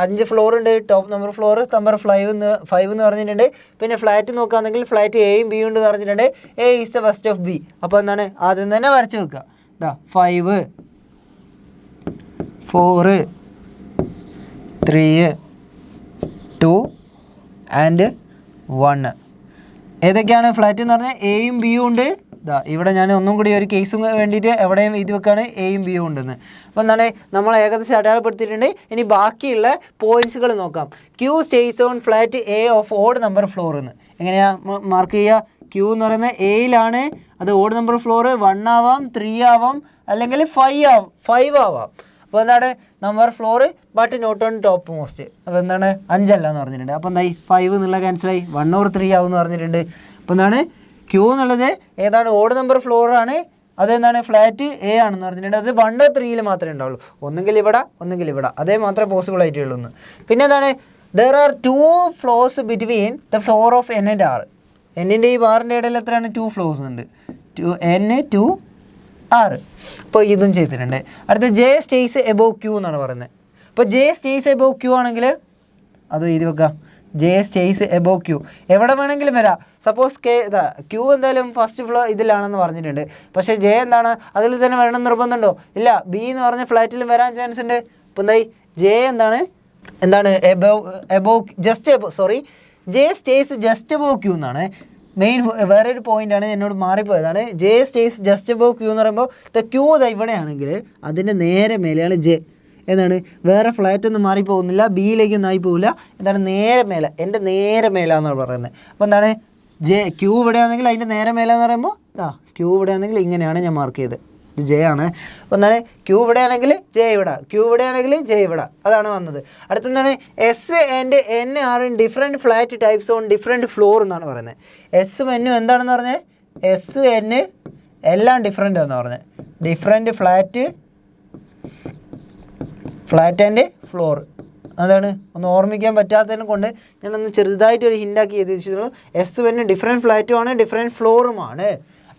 5 ഫ്ലോർ ഉണ്ട്, ടോപ്പ് നമ്പർ ഫ്ലോർ നമ്പർ 5 എന്ന് പറഞ്ഞിട്ടുണ്ട്. പിന്നെ ഫ്ലാറ്റ് നോക്കുകയാണെങ്കിൽ ഫ്ലാറ്റ് എയും ബിയും ഉണ്ട് പറഞ്ഞിട്ടുണ്ട്. A is the first of B. അപ്പോൾ എന്താണ് ആദ്യം തന്നെ വരച്ച് വെക്കുക. 5 4 3 2 ആൻഡ് 1. ഏതൊക്കെയാണ് ഫ്ലാറ്റ് എന്ന് പറഞ്ഞാൽ എയും ബിയും ഉണ്ട്. ഇവിടെ ഞാൻ ഒന്നും കൂടി ഒരു കേസും വേണ്ടിയിട്ട് എവിടെയും ഇത് വെക്കാണ് എയും ബിയും ഉണ്ടെന്ന്. അപ്പോൾ എന്താണ് നമ്മൾ ഏകദേശം അടയാളപ്പെടുത്തിയിട്ടുണ്ട്. ഇനി ബാക്കിയുള്ള പോയിൻറ്റ്സുകൾ നോക്കാം. Q stays on flat A of odd number floor എന്ന് എങ്ങനെയാണ് മാർക്ക് ചെയ്യുക. ക്യൂ എന്ന് പറയുന്നത് എയിലാണ്, അത് ഓഡ് നമ്പർ ഫ്ലോർ 1 ആവാം, 3 ആവാം, അല്ലെങ്കിൽ 5 ആവാം. അപ്പോൾ അപ്പോൾ എന്താണ് number floor but not on top most. അപ്പോൾ എന്താണ് 5 അല്ല എന്ന് പറഞ്ഞിട്ടുണ്ട്. അപ്പോൾ എന്തായി 5 എന്നുള്ള ക്യാൻസലായി, 1 or 3 ആവും എന്ന് പറഞ്ഞിട്ടുണ്ട്. അപ്പോൾ എന്താണ് ക്യൂ എന്നുള്ളത് ഏതാണ് ഓഡ് നമ്പർ ഫ്ലോറാണ്, അതെന്താണ് ഫ്ലാറ്റ് എ ആണെന്ന് പറഞ്ഞിട്ടുണ്ട്. അത് 1 or 3 മാത്രമേ ഉണ്ടാവുള്ളൂ, ഒന്നെങ്കിൽ ഇവിടെ ഒന്നെങ്കിൽ ഇവിടെ, അതേ മാത്രമേ പോസിബിൾ ആയിട്ടുള്ളൂ. പിന്നെ എന്താണ് there are 2 floors between the floor of N and R. എന്നിൻ്റെ ഈ ബാറിൻ്റെ ഇടയിൽ എത്രയാണ് 2 ഫ്ലോർസ് ഉണ്ട്, N to R. അപ്പോൾ ഇതും ചെയ്തിട്ടുണ്ട്. അടുത്ത ജെ സ്റ്റേസ് എബോവ് ക്യൂ എന്നാണ് പറയുന്നത്. അപ്പോൾ ജെ സ്റ്റേസ് എബോവ് ക്യൂ ആണെങ്കിൽ അത് എഴുതി വെക്കാം, ജെ സ്റ്റേസ് എബോവ് ക്യൂ എവിടെ വേണമെങ്കിലും വരാം. സപ്പോസ് ക്യൂ എന്തായാലും ഫസ്റ്റ് ഫ്ലോർ ഇതിലാണെന്ന് പറഞ്ഞിട്ടുണ്ട്, പക്ഷേ ജെ എന്താണ് അതിൽ തന്നെ വരണം നിർബന്ധമുണ്ടോ? ഇല്ല, ബി എന്ന് പറഞ്ഞ ഫ്ലാറ്റിലും വരാൻ ചാൻസ് ഉണ്ട്. അപ്പോൾ എന്തായി ജെ എന്താണ് above just above sorry J stays just above Q എന്നാണ് മെയിൻ. വേറൊരു പോയിൻ്റാണ് എന്നോട് മാറിപ്പോയതാണ്. J stays just above Q എന്ന് പറയുമ്പോൾ ക്യൂ ഇവിടെയാണെങ്കിൽ അതിൻ്റെ നേരെ മേലെയാണ് ജെ. എന്താണ് വേറെ ഫ്ലാറ്റൊന്നും മാറിപ്പോകുന്നില്ല, ബിയിലേക്കൊന്നും ആയി പോകില്ല, എന്താണ് നേരെ മേലെ, എൻ്റെ നേരെ മേലാന്നാണ് പറയുന്നത്. അപ്പോൾ എന്താണ് ജെ ക്യൂ ഇവിടെയാണെങ്കിൽ അതിൻ്റെ നേരെ മേലെന്ന് പറയുമ്പോൾ ക്യൂ ഇവിടെയാണെങ്കിൽ ഇങ്ങനെയാണ് ഞാൻ മാർക്ക് ചെയ്തത്, ഇത് ജെ ആണ്. അപ്പോൾ എന്താണ് ക്യൂ ഇവിടെയാണെങ്കിൽ ജെ ഇവിടെ, ക്യൂ ഇവിടെയാണെങ്കിൽ ജെ ഇവിടെ, അതാണ് വന്നത്. അടുത്തെന്താണ് S and N are in different flat types on different floor എന്നാണ് പറയുന്നത്. എസ്സും എന്നും എന്താണെന്ന് പറഞ്ഞത്, എസ് എൻ എല്ലാം ഡിഫറെൻ്റ് എന്ന് പറഞ്ഞത്, ഡിഫറെൻറ്റ് ഫ്ലാറ്റ് ആൻഡ് ഫ്ലോർ. അതാണ് ഒന്ന് ഓർമ്മിക്കാൻ പറ്റാത്തതിനെ കൊണ്ട് ഞാനൊന്ന് ചെറുതായിട്ടൊരു ഹിൻഡാക്കി ചെയ്ത് വെച്ചിട്ടുള്ളൂ. എസ് എൻ ഡിഫറെൻറ്റ് ഫ്ലാറ്റും ആണ് ഡിഫറെൻറ്റ് ഫ്ലോറുമാണ്.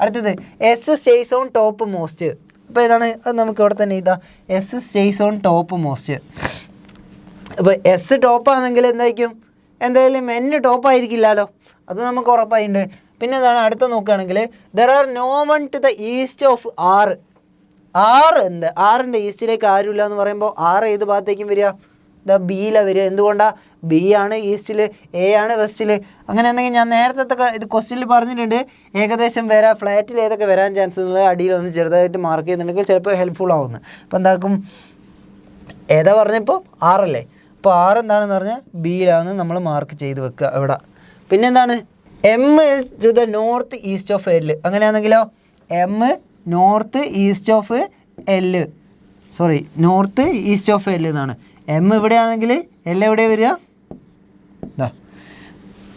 അടുത്തത് S stays on top most. അപ്പോൾ ഏതാണ് അത് നമുക്ക് ഇവിടെ തന്നെ ഇതാ S stays on top most. അപ്പോൾ എസ് ടോപ്പാണെങ്കിൽ എന്തായിരിക്കും, എന്തായാലും എൻ ടോപ്പായിരിക്കില്ലല്ലോ, അത് നമുക്ക് ഉറപ്പായിട്ടുണ്ട്. പിന്നെ എന്താണ് അടുത്ത നോക്കുകയാണെങ്കിൽ there are no one to the east of R. ആറിൻ്റെ ഈസ്റ്റിലേക്ക് ആരുമില്ല എന്ന് പറയുമ്പോൾ ആറ് ഏത് ഭാഗത്തേക്കും വരിക, ബിയിലാണ് വരിക. എന്തുകൊണ്ടാണ്, ബി ആണ് ഈസ്റ്റിൽ, എ ആണ് വെസ്റ്റിൽ. അങ്ങനെ എന്തെങ്കിലും ഞാൻ നേരത്തെ ഇത് ക്വസ്റ്റ്യനിൽ പറഞ്ഞിട്ടുണ്ട്, ഏകദേശം ഫ്ലാറ്റിൽ ഏതൊക്കെ വരാൻ ചാൻസ് ഉള്ളത് അടിയിലൊന്ന് ചെറുതായിട്ട് മാർക്ക് ചെയ്യുന്നുണ്ടെങ്കിൽ ചിലപ്പോൾ ഹെൽപ്ഫുൾ ആവുന്നു. അപ്പോൾ എന്താക്കും ഏതാ പറഞ്ഞപ്പോൾ ആറല്ലേ, അപ്പോൾ ആറ് എന്താണെന്ന് പറഞ്ഞാൽ ബിയിലാണെന്ന് നമ്മൾ മാർക്ക് ചെയ്ത് വെക്കുക ഇവിടെ. പിന്നെന്താണ് M to the north east of L. അങ്ങനെയാണെങ്കിലോ M north east of L, sorry north east of L എന്നാണ്. എം ഇവിടെയാണെങ്കിൽ എൽ എവിടെ വരിക,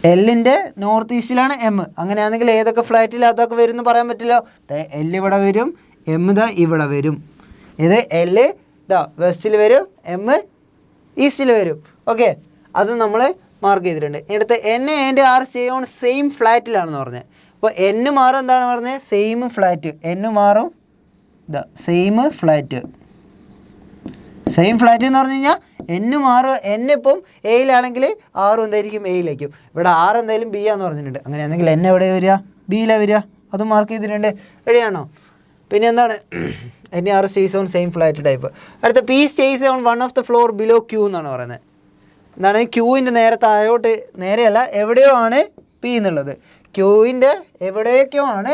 എല്ലിൻ്റെ നോർത്ത് ഈസ്റ്റിലാണ് എം. അങ്ങനെയാണെങ്കിൽ ഏതൊക്കെ ഫ്ലാറ്റിൽ അതൊക്കെ വരും എന്ന് പറയാൻ പറ്റില്ല. എൽ ഇവിടെ വരും, എം ഇവിടെ വരും. ഇത് എൽ വെസ്റ്റിൽ വരും, എം ഈസ്റ്റിൽ വരും. ഓക്കെ, അത് നമ്മൾ മാർക്ക് ചെയ്തിട്ടുണ്ട്. എടുത്ത് N and R stay on same ഫ്ലാറ്റിലാണെന്ന് പറഞ്ഞത്. അപ്പോൾ എൻ മാറും എന്താണ് പറഞ്ഞത്, സെയിം ഫ്ലാറ്റ്. എൻ മാറും സെയിം ഫ്ലാറ്റ്. സെയിം ഫ്ലാറ്റ് എന്ന് പറഞ്ഞു കഴിഞ്ഞാൽ എൻ മാറും. എൻ ഇപ്പം എയിലാണെങ്കിൽ ആറും എന്തായിരിക്കും എയിലേക്കും. ഇവിടെ ആറ് എന്തായാലും ബി ആണെന്ന് പറഞ്ഞിട്ടുണ്ട്. അങ്ങനെയാണെങ്കിൽ എൻ എവിടെ വരിക, ബിയിലാണ് വരിക. അത് മാർക്ക് ചെയ്തിട്ടുണ്ട്. റെഡിയാണോ? പിന്നെ എന്താണ് N R stays on same flat type. അടുത്ത P stays on one of the floor below Q എന്നാണ് പറയുന്നത്. എന്താണ് ക്യൂവിൻ്റെ നേരെ താഴോട്ട്, നേരെയല്ല എവിടെയോ ആണ് പി എന്നുള്ളത്. ക്യൂവിൻ്റെ എവിടെയൊക്കെയോ ആണ്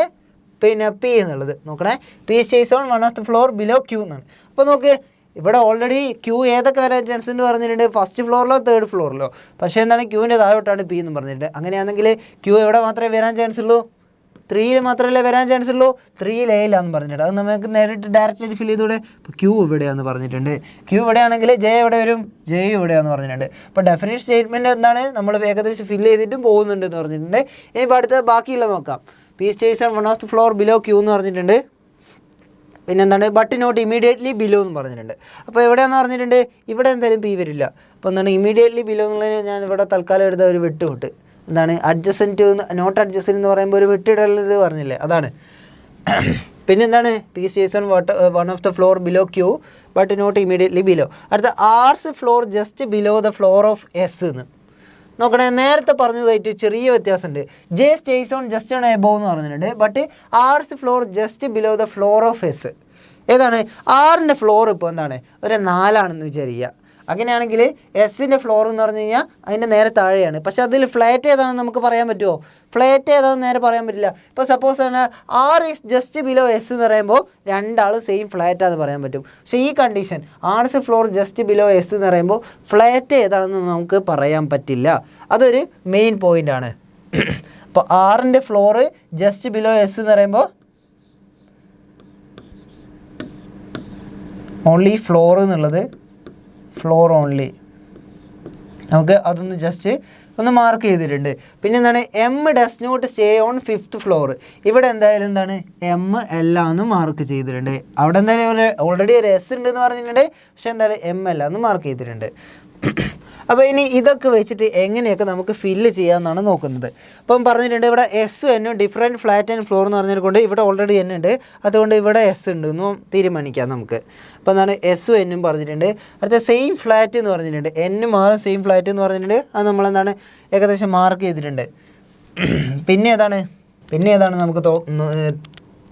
പിന്നെ പി എന്നുള്ളത്. നോക്കണേ, P stays on one of the floor below Q എന്നാണ്. അപ്പോൾ നോക്ക് ഇവിടെ ഓൾറെഡി ക്യൂ ഏതൊക്കെ വരാൻ ചാൻസ് എന്ന് പറഞ്ഞിട്ടുണ്ട്, ഫസ്റ്റ് ഫ്ലോറിലോ തേർഡ് ഫ്ലോറിലോ. പക്ഷേ എന്താണ് ക്യൂവിൻ്റെ താഴോട്ടാണ് പി എന്ന് പറഞ്ഞിട്ടുണ്ട്. അങ്ങനെയാണെങ്കിൽ ക്യൂ എവിടെ മാത്രമേ വരാൻ ചാൻസ് ഉള്ളൂ, 3 മാത്രമല്ലേ വരാൻ ചാൻസ് ഉള്ളൂ, 3 എയിലാന്ന് പറഞ്ഞിട്ടുണ്ട്. അത് നമുക്ക് നേരിട്ട് ഡയറക്റ്റ് ഫിൽ ചെയ്തൂടെ. ഇപ്പോൾ ക്യൂ ഇവിടെയാണെന്ന് പറഞ്ഞിട്ടുണ്ട്. ക്യൂ ഇവിടെയാണെങ്കിൽ ജെ എവിടെ വരും, ജെ ഇവിടെയാണെന്ന് പറഞ്ഞിട്ടുണ്ട്. അപ്പോൾ ഡെഫിനിറ്റ് സ്റ്റേറ്റ്മെൻറ്റ് എന്താണ്, നമ്മൾ ഏകദേശം ഫില്ല് ചെയ്തിട്ടും പോകുന്നുണ്ട് എന്ന് പറഞ്ഞിട്ടുണ്ട്. ഇനി ഇപ്പോൾ അടുത്ത ബാക്കിയുള്ളത് നോക്കാം. P stays on one of the floor below Q എന്ന് പറഞ്ഞിട്ടുണ്ട്. പിന്നെന്താണ് ബട്ട് നോട്ട് ഇമീഡിയറ്റ്ലി ബിലോ എന്ന് പറഞ്ഞിട്ടുണ്ട്. അപ്പോൾ എവിടെയാണെന്ന് പറഞ്ഞിട്ടുണ്ട്, ഇവിടെ എന്തായാലും പി വരില്ല. അപ്പോൾ എന്താണ് ഇമീഡിയറ്റ്ലി ബിലോ എന്നുള്ളതിന് ഞാൻ ഇവിടെ തൽക്കാലം എടുത്ത ഒരു വിട്ടുവിട്ട്. എന്താണ് അഡ്ജസൻറ്റ് നോട്ട് അഡ്ജസൻറ്റ് എന്ന് പറയുമ്പോൾ ഒരു വിട്ടിടരുത് പറഞ്ഞില്ലേ, അതാണ്. പിന്നെന്താണ് P stays on one of the floor below Q but not immediately below. അടുത്ത R's floor just below the floor of S എന്ന്. നോക്കണേ, നേരത്തെ പറഞ്ഞതായിട്ട് ചെറിയ വ്യത്യാസമുണ്ട്. J stays on just on above എന്ന് പറഞ്ഞിട്ടുണ്ട്. But R's floor just below the floor of S. ഏതാണ് ആറിൻ്റെ ഫ്ലോർ ഇപ്പോൾ എന്താണ് ഒരു 4 വിചാരിക്കുക. അങ്ങനെയാണെങ്കിൽ എസിൻ്റെ ഫ്ലോർ എന്ന് പറഞ്ഞു കഴിഞ്ഞാൽ അതിൻ്റെ നേരെ താഴെയാണ്. പക്ഷേ അതിൽ ഫ്ലാറ്റ് ഏതാണെന്ന് നമുക്ക് പറയാൻ പറ്റുമോ? ഫ്ലാറ്റ് ഏതാണെന്ന് നേരെ പറയാൻ പറ്റില്ല. ഇപ്പോൾ സപ്പോസ് ആണ് R is just below S എന്ന് പറയുമ്പോൾ രണ്ടാളും സെയിം ഫ്ലാറ്റാന്ന് പറയാൻ പറ്റും. പക്ഷേ ഈ condition R's floor just below S എന്ന് പറയുമ്പോൾ ഫ്ലാറ്റ് ഏതാണെന്ന് നമുക്ക് പറയാൻ പറ്റില്ല. അതൊരു മെയിൻ പോയിൻ്റാണ്. അപ്പോൾ ആറിൻ്റെ ഫ്ലോറ് ജസ്റ്റ് ബിലോ എസ് എന്ന് പറയുമ്പോൾ ഓൺലി ഫ്ലോർ എന്നുള്ളത് ഫ്ലോർ ഓൺലി, നമുക്ക് അതൊന്ന് ജസ്റ്റ് ഒന്ന് മാർക്ക് ചെയ്തിട്ടുണ്ട്. പിന്നെ എന്താണ്, M does not stay on 5th floor. ഇവിടെ എന്തായാലും എന്താണ്, എം എല്ലാന്ന് മാർക്ക് ചെയ്തിട്ടുണ്ട്. അവിടെ എന്തായാലും ഓൾറെഡി ഒരു എസ് ഉണ്ടെന്ന് പറഞ്ഞിട്ടുണ്ട്, പക്ഷെ എന്തായാലും എം എല്ലാന്ന് മാർക്ക് ചെയ്തിട്ടുണ്ട്. അപ്പോൾ ഇനി ഇതൊക്കെ വെച്ചിട്ട് എങ്ങനെയൊക്കെ നമുക്ക് ഫില്ല് ചെയ്യാമെന്നാണ് നോക്കുന്നത്. അപ്പം പറഞ്ഞിട്ടുണ്ട് ഇവിടെ എസ് എന്നും ഡിഫറെൻറ്റ് ഫ്ലാറ്റ് ആൻഡ് ഫ്ലോർ എന്ന് പറഞ്ഞതുകൊണ്ട് ഇവിടെ ഓൾറെഡി എൻ ഉണ്ട്, അതുകൊണ്ട് ഇവിടെ എസ് ഉണ്ട് എന്നും തീരുമാനിക്കാം നമുക്ക്. അപ്പോൾ എന്താണ്, എസ് എന്നും പറഞ്ഞിട്ടുണ്ട്. അടുത്ത സെയിം ഫ്ലാറ്റ് എന്ന് പറഞ്ഞിട്ടുണ്ട്, എന്നും മാറും സെയിം ഫ്ലാറ്റ് എന്ന് പറഞ്ഞിട്ടുണ്ട്. അത് നമ്മളെന്താണ് ഏകദേശം മാർക്ക് ചെയ്തിട്ടുണ്ട്. പിന്നെ ഏതാണ്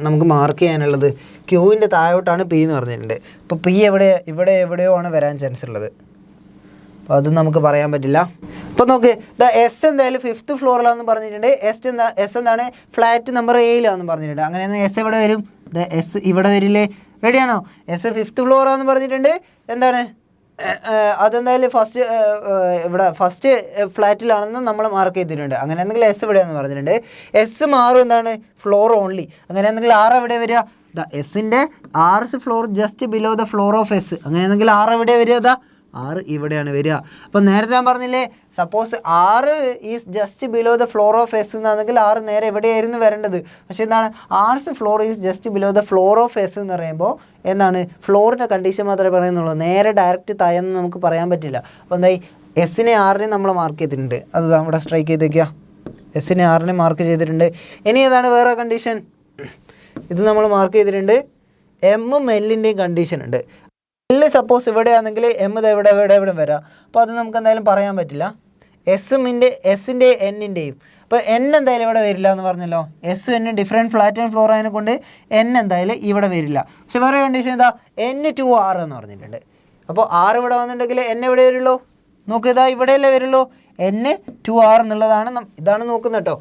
നമുക്ക് മാർക്ക് ചെയ്യാനുള്ളത്, ക്യൂവിൻ്റെ താഴോട്ടാണ് പി എന്ന് പറഞ്ഞിട്ടുണ്ട്. അപ്പോൾ പി ഇവിടെ എവിടെയോ ആണ് വരാൻ ചാൻസ് ഉള്ളത്, അപ്പോൾ അത് നമുക്ക് പറയാൻ പറ്റില്ല. അപ്പോൾ നോക്ക്, എസ് എന്തായാലും 5th ഫ്ലോറിലാണെന്ന് പറഞ്ഞിട്ടുണ്ട്. എസ് എന്താണ് ഫ്ലാറ്റ് നമ്പർ 7 പറഞ്ഞിട്ടുണ്ട്. അങ്ങനെയാണെങ്കിൽ എസ് എവിടെ വരും, എസ് ഇവിടെ വരില്ലേ? റെഡിയാണോ? എസ് 5th ഫ്ലോറാന്ന് പറഞ്ഞിട്ടുണ്ട്. എന്താണ് അതെന്തായാലും ഫസ്റ്റ് ഫ്ലാറ്റിലാണെന്ന് നമ്മൾ മാർക്ക് ചെയ്തിട്ടുണ്ട്. അങ്ങനെയാണെങ്കിൽ എസ് എവിടെയാണെന്ന് പറഞ്ഞിട്ടുണ്ട്. എസ് മാറും എന്താണ്, ഫ്ലോർ ഓൺലി. അങ്ങനെയാണെങ്കിൽ ആറ് എവിടെ വരിക, എസിൻ്റെ 6th floor just below the floor of S. അങ്ങനെയാണെങ്കിൽ ആറ് എവിടെ വരിക, 6 ഇവിടെയാണ് വരിക. അപ്പോൾ നേരത്തെ ഞാൻ പറഞ്ഞില്ലേ, suppose 6 is just below the floor of S എന്നാണെങ്കിൽ 6 നേരെ എവിടെയായിരുന്നു വരേണ്ടത്. പക്ഷേ എന്താണ്, 6th floor is just below the floor of S എന്ന് പറയുമ്പോൾ എന്താണ്, ഫ്ലോറിൻ്റെ കണ്ടീഷൻ മാത്രമേ പറയുന്നുള്ളൂ, നേരെ ഡയറക്റ്റ് തായെന്ന് നമുക്ക് പറയാൻ പറ്റില്ല. അപ്പോൾ എന്തായി, എസിനെ 6നെ നമ്മൾ മാർക്ക് ചെയ്തിട്ടുണ്ട്. അത് ഇവിടെ സ്ട്രൈക്ക് ചെയ്തേക്കുക, എസിനെ 6നെ മാർക്ക് ചെയ്തിട്ടുണ്ട്. ഇനി ഏതാണ് വേറെ കണ്ടീഷൻ, ഇത് നമ്മൾ മാർക്ക് ചെയ്തിട്ടുണ്ട്. എമ്മും എല്ലിൻ്റെയും കണ്ടീഷൻ ഉണ്ട്. എല്ല് സപ്പോസ് ഇവിടെയാണെങ്കിൽ എം ഇവിടെ വരാം. അപ്പോൾ അത് നമുക്ക് എന്തായാലും പറയാൻ പറ്റില്ല. എസിൻ്റെ എന്നിൻ്റെയും, അപ്പോൾ എൻ എന്തായാലും ഇവിടെ വരില്ല എന്ന് പറഞ്ഞല്ലോ. S N different flat and floor ആയതിനെ കൊണ്ട് എൻ എന്തായാലും ഇവിടെ വരില്ല. പക്ഷെ വേറെ കണ്ടീഷൻ എന്താ, N2 R എന്ന് പറഞ്ഞിട്ടുണ്ട്. അപ്പോൾ 6 ഇവിടെ വന്നിട്ടുണ്ടെങ്കിൽ എൻ എവിടെ വരുള്ളൂ, നോക്ക് ഇതാ ഇവിടെയല്ലേ വരുള്ളൂ. N2 R എന്നുള്ളതാണ് ഇതാണ് നോക്കുന്നത് കേട്ടോ.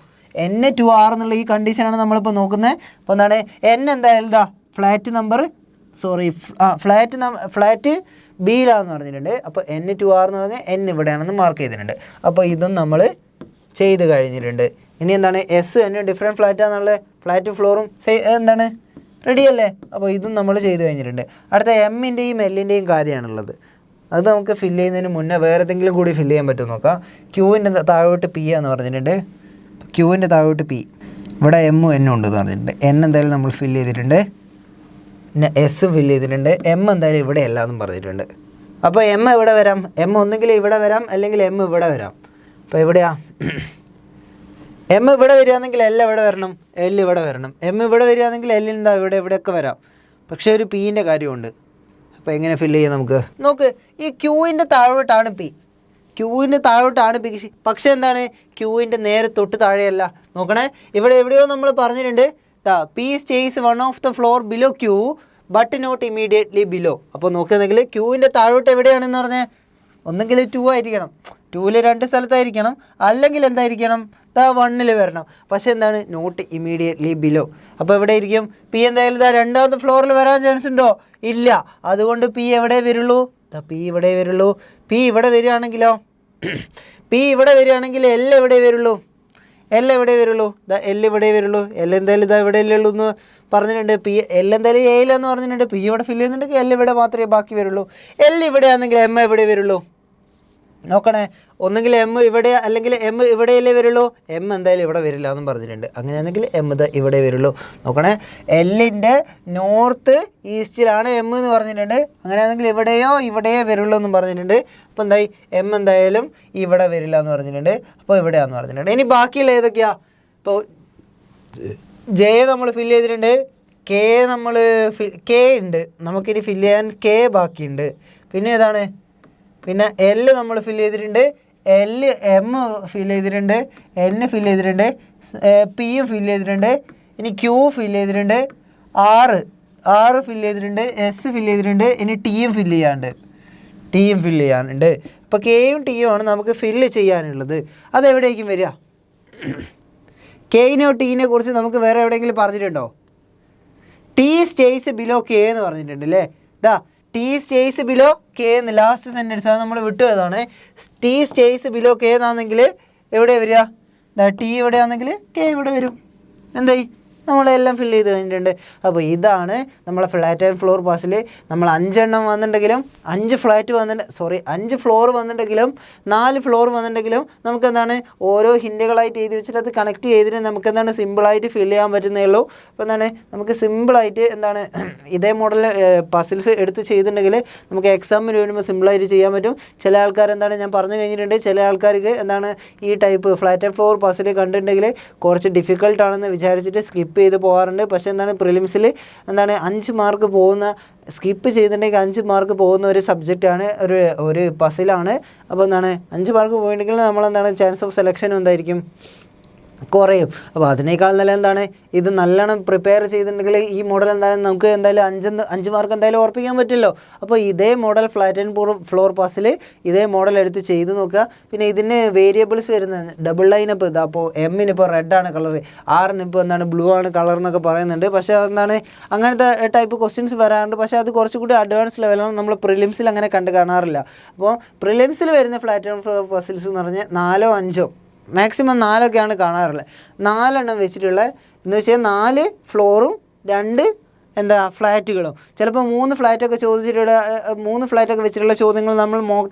N2 R എന്നുള്ള ഈ കണ്ടീഷനാണ് നമ്മളിപ്പോൾ നോക്കുന്നത്. അപ്പോൾ എന്താണ്, എൻ എന്തായാലും ഫ്ലാറ്റ് ബിയിലാണെന്ന് പറഞ്ഞിട്ടുണ്ട്. അപ്പോൾ N2 R എന്ന് പറഞ്ഞാൽ എൻ ഇവിടെയാണെന്ന് മാർക്ക് ചെയ്തിട്ടുണ്ട്. അപ്പോൾ ഇതും നമ്മൾ ചെയ്ത് കഴിഞ്ഞിട്ടുണ്ട്. ഇനി എന്താണ്, എസ് എൻ ഡിഫറെൻറ്റ് ഫ്ലാറ്റാണെന്നുള്ള ഫ്ലാറ്റ് ഫ്ലോറും എന്താണ് റെഡിയല്ലേ. അപ്പോൾ ഇതും നമ്മൾ ചെയ്ത് കഴിഞ്ഞിട്ടുണ്ട്. അടുത്ത എമ്മിൻ്റെയും എല്ലിൻ്റെയും കാര്യമാണുള്ളത്. അത് നമുക്ക് ഫില്ല് ചെയ്യുന്നതിന് മുന്നേ വേറെ ഏതെങ്കിലും കൂടി ഫില്ല് ചെയ്യാൻ പറ്റുമോ നോക്കാം. ക്യൂവിൻ്റെ താഴോട്ട് പി എന്ന് പറഞ്ഞിട്ടുണ്ട്. ക്യൂവിൻ്റെ താഴോട്ട് പി, ഇവിടെ എമ്മും എന്നും ഉണ്ടെന്ന് പറഞ്ഞിട്ടുണ്ട്. എൻ എന്തായാലും നമ്മൾ ഫില്ല് ചെയ്തിട്ടുണ്ട്. പിന്നെ എസ് ഫില്ല് ചെയ്തിട്ടുണ്ട്. എം എന്തായാലും ഇവിടെ അല്ല എന്നും പറഞ്ഞിട്ടുണ്ട്. അപ്പോൾ എം എവിടെ വരാം, എം ഒന്നുകിൽ ഇവിടെ വരാം അല്ലെങ്കിൽ എം ഇവിടെ വരാം. അപ്പോൾ എവിടെയാ, എം ഇവിടെ വരികയാണെങ്കിൽ എൽ എവിടെ വരണം, എൽ ഇവിടെ വരണം. എം ഇവിടെ വരികയാണെങ്കിൽ എല്ലിൻ്റെ ഇവിടെയൊക്കെ വരാം. പക്ഷേ ഒരു പീൻ്റെ കാര്യമുണ്ട്. അപ്പോൾ എങ്ങനെ ഫില്ല് ചെയ്യാം നമുക്ക് നോക്ക്. ഈ ക്യൂവിൻ്റെ താഴോട്ടാണ് പി, പക്ഷേ എന്താണ്, ക്യൂവിൻ്റെ നേരെ തൊട്ട് താഴെയല്ല. നോക്കണേ, ഇവിടെ എവിടെയോ നമ്മൾ പറഞ്ഞിട്ടുണ്ട്, P stays 1 of the floor below Q but not immediately below. അപ്പോൾ നോക്കുകയാണെങ്കിൽ ക്യൂവിൻ്റെ താഴോട്ട് എവിടെയാണെന്ന് പറഞ്ഞാൽ ഒന്നെങ്കിൽ 2 ആയിരിക്കണം, 2ൽ 2 സ്ഥലത്തായിരിക്കണം, അല്ലെങ്കിൽ എന്തായിരിക്കണം, 1ൽ വരണം. പക്ഷേ എന്താണ്, നോട്ട് ഇമീഡിയറ്റ്ലി ബിലോ. അപ്പോൾ എവിടെ ആയിരിക്കും, പി എന്തായാലും 2ാമത്തെ ഫ്ലോറിൽ വരാൻ ചാൻസ് ഉണ്ടോ, ഇല്ല. അതുകൊണ്ട് പി എവിടെ വരുള്ളൂ, പി ഇവിടെ വരുള്ളൂ. പി ഇവിടെ വരികയാണെങ്കിലോ, എൽ എവിടെ വരുള്ളൂ, എൽ എവിടെ വരുള്ളൂ, എൽ ഇവിടെ വരുള്ളൂ. എൽ എന്തായാലും ഇവിടെ ഉള്ളൂ എന്ന് പറഞ്ഞിട്ടുണ്ട്. പി എൽ എന്തായാലും എയിലെന്ന് പറഞ്ഞിട്ടുണ്ട്. പി ഇവിടെ ഫില്ല് ചെയ്യുന്നുണ്ടെങ്കിൽ എൽ ഇവിടെ മാത്രമേ ബാക്കി വരുള്ളൂ. എൽ ഇവിടെ ആണെങ്കിൽ എം എവിടെ വരുള്ളൂ, നോക്കണേ. ഒന്നുകിൽ എം ഇവിടെ അല്ലെങ്കിൽ എം ഇവിടെയല്ലേ വരുള്ളൂ. എം എന്തായാലും ഇവിടെ വരില്ല എന്നും പറഞ്ഞിട്ടുണ്ട്. അങ്ങനെയാണെങ്കിൽ എം ഇവിടെ വരുള്ളൂ. നോക്കണേ, എല്ലിൻ്റെ നോർത്ത് ഈസ്റ്റിലാണ് എം എന്ന് പറഞ്ഞിട്ടുണ്ട്. അങ്ങനെയാണെങ്കിൽ ഇവിടെയോ വരുള്ളൂ എന്നും പറഞ്ഞിട്ടുണ്ട്. അപ്പോൾ എന്തായി, എം എന്തായാലും ഇവിടെ വരില്ല എന്ന് പറഞ്ഞിട്ടുണ്ട്. അപ്പോൾ ഇവിടെയാണെന്ന് പറഞ്ഞിട്ടുണ്ട്. ഇനി ബാക്കിയുള്ള ഏതൊക്കെയാണ്, ഇപ്പോൾ ജെ നമ്മൾ ഫില്ല് ചെയ്തിട്ടുണ്ട്, കെ ഉണ്ട്, നമുക്കിനി ഫില്ല് ചെയ്യാൻ കെ ബാക്കിയുണ്ട്. പിന്നെ ഏതാണ്, പിന്നെ എൽ നമ്മൾ ഫില്ല് ചെയ്തിട്ടുണ്ട്, എം ഫില്ല് ചെയ്തിട്ടുണ്ട്, എൻ ഫില്ല് ചെയ്തിട്ടുണ്ട്, പിയും ഫില്ല് ചെയ്തിട്ടുണ്ട്. ഇനി ക്യൂ ഫില്ല് ചെയ്തിട്ടുണ്ട്, ആറ് ഫില്ല് ചെയ്തിട്ടുണ്ട്, എസ് ഫില്ല് ചെയ്തിട്ടുണ്ട്. ഇനി ടിയും ഫില്ല് ചെയ്യാനുണ്ട്. അപ്പോൾ കെയും ടിയും ആണ് നമുക്ക് ഫില്ല് ചെയ്യാനുള്ളത്. അതെവിടേക്കും വരിക, കെയിനോ ടീനെ കുറിച്ച് നമുക്ക് വേറെ എവിടെയെങ്കിലും പറഞ്ഞിട്ടുണ്ടോ? ടി സ്റ്റേസ് ബിലോ കെ എന്ന് പറഞ്ഞിട്ടുണ്ട് അല്ലേ. ടി സ്റ്റേസ് ബിലോ കെ എന്ന് ലാസ്റ്റ് സെൻറ്റൻസ് അത് നമ്മൾ വിട്ടുപോയതാണ്. ടി സ്റ്റേസ് ബിലോ കെ എന്നാണെങ്കിൽ എവിടെ വരിക, ടി എവിടെയാണെങ്കിൽ കെ ഇവിടെ വരും. എന്തായി, നമ്മളെല്ലാം ഫില്ല് ചെയ്ത് കഴിഞ്ഞിട്ടുണ്ട്. അപ്പോൾ ഇതാണ് നമ്മളെ ഫ്ലാറ്റ് ആൻഡ് ഫ്ലോർ പസിൽ. നമ്മൾ 5 എണ്ണം വന്നിട്ടുണ്ടെങ്കിലും 5 ഫ്ലോർ വന്നിട്ടുണ്ടെങ്കിലും 4 ഫ്ലോർ വന്നിട്ടുണ്ടെങ്കിലും നമുക്ക് എന്താണ് ഓരോ ഹിൻറ്റുകളായിട്ട് എഴുതി വെച്ചിട്ട് അത് കണക്ട് ചെയ്തിട്ട് നമുക്ക് എന്താണ് സിമ്പിളായിട്ട് ഫില്ല് ചെയ്യാൻ പറ്റുന്നേ ഉള്ളൂ. അപ്പോൾ എന്താണ് നമുക്ക് സിമ്പിളായിട്ട് എന്താണ് ഇതേ മോഡൽ പസിൽസ് എടുത്ത് ചെയ്തിട്ടുണ്ടെങ്കിൽ നമുക്ക് എക്സാമിന് വരുമ്പോൾ സിമ്പിളായിട്ട് ചെയ്യാൻ പറ്റും. ചില ആൾക്കാർ എന്താണ് ഞാൻ പറഞ്ഞു കഴിഞ്ഞിട്ടുണ്ട്, ചില ആൾക്കാർക്ക് എന്താണ് ഈ type flat and floor puzzle കണ്ടിട്ടുണ്ടെങ്കിൽ കുറച്ച് ഡിഫിക്കൽട്ടാണെന്ന് വിചാരിച്ചിട്ട് സ്കിപ്പ് ചെയ്ത് പോകാറുണ്ട്. പക്ഷേ എന്താണ് പ്രിലിംസിൽ എന്താണ് 5 മാർക്ക് പോകുന്ന, സ്കിപ്പ് ചെയ്തിട്ടുണ്ടെങ്കിൽ 5 മാർക്ക് പോകുന്ന ഒരു സബ്ജക്റ്റാണ്, ഒരു പസിലാണ്. അപ്പോൾ എന്താണ് 5 മാർക്ക് പോയിട്ടുണ്ടെങ്കിൽ നമ്മളെന്താണ് ചാൻസ് ഓഫ് സെലക്ഷനും എന്തായിരിക്കും കുറയും. അപ്പോൾ അതിനേക്കാൾ നല്ല എന്താണ് ഇത് നല്ലോണം പ്രിപ്പയർ ചെയ്തിട്ടുണ്ടെങ്കിൽ ഈ മോഡൽ എന്തായാലും നമുക്ക് എന്തായാലും 5 മാർക്ക് എന്തായാലും ഉറപ്പിക്കാൻ പറ്റുമല്ലോ. അപ്പോൾ ഇതേ model flat and floor puzzle ഇതേ മോഡൽ എടുത്ത് ചെയ്ത് നോക്കുക. പിന്നെ ഇതിന് വേരിയബിൾസ് വരുന്നത് ഡബിൾ ലൈനപ്പ് ഇതാ. അപ്പോൾ എമ്മിന് ഇപ്പോൾ റെഡാണ് കളർ, ആറിന് ഇപ്പോൾ എന്താണ് ബ്ലൂ ആണ് കളർ എന്നൊക്കെ പറയുന്നുണ്ട്. പക്ഷേ അതെന്താണ് അങ്ങനത്തെ ടൈപ്പ് ക്വസ്റ്റ്യൻസ് വരാറുണ്ട്. പക്ഷേ അത് കുറച്ചുകൂടി അഡ്വാൻസ് ലെവലാണ്, നമ്മൾ പ്രിലിംസിൽ അങ്ങനെ കാണാറില്ല. അപ്പോൾ പ്രിലിംസിൽ വരുന്ന ഫ്ലാറ്റ് ആൻഡ് ഫ്ലോർ പസിൽസ് എന്ന് പറഞ്ഞാൽ 4 5 മാക്സിമം 4ഒക്കെയാണ് കാണാറുള്ളത്. 4 എണ്ണം വെച്ചിട്ടുള്ള എന്ന് വെച്ചാൽ 4 ഫ്ലോറും 2 ഫ്ലാറ്റുകളും, ചിലപ്പോൾ 3 ഫ്ലാറ്റൊക്കെ ചോദിച്ചിട്ടുള്ള 3 ഫ്ലാറ്റൊക്കെ വെച്ചിട്ടുള്ള ചോദ്യങ്ങൾ നമ്മൾ മോക്ക്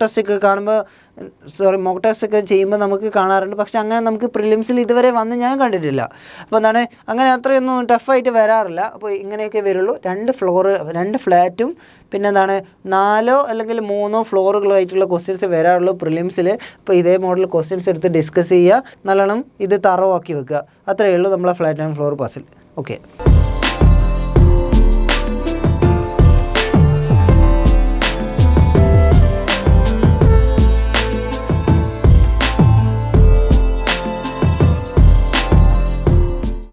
ടെസ്റ്റൊക്കെ ചെയ്യുമ്പോൾ നമുക്ക് കാണാറുണ്ട്. പക്ഷെ അങ്ങനെ നമുക്ക് പ്രിലിംസിൽ ഇതുവരെ വന്ന് ഞാൻ കണ്ടിട്ടില്ല. അപ്പോൾ എന്താണ് അങ്ങനെ അത്രയൊന്നും ടഫായിട്ട് വരാറില്ല. അപ്പോൾ ഇങ്ങനെയൊക്കെ വരുള്ളൂ. 2 ഫ്ലാറ്റും പിന്നെ എന്താണ് 4 അല്ലെങ്കിൽ 3 ഫ്ലോറുകളായിട്ടുള്ള ക്വസ്റ്റ്യൻസ് വരാറുള്ളൂ പ്രിലിംസിൽ. അപ്പോൾ ഇതേ മോഡൽ ക്വസ്റ്റ്യൻസ് എടുത്ത് ഡിസ്കസ് ചെയ്യുക, നല്ലോണം ഇത് തറവാക്കി വെക്കുക. അത്രയേ ഉള്ളൂ നമ്മളെ flat and floor puzzle. Okay.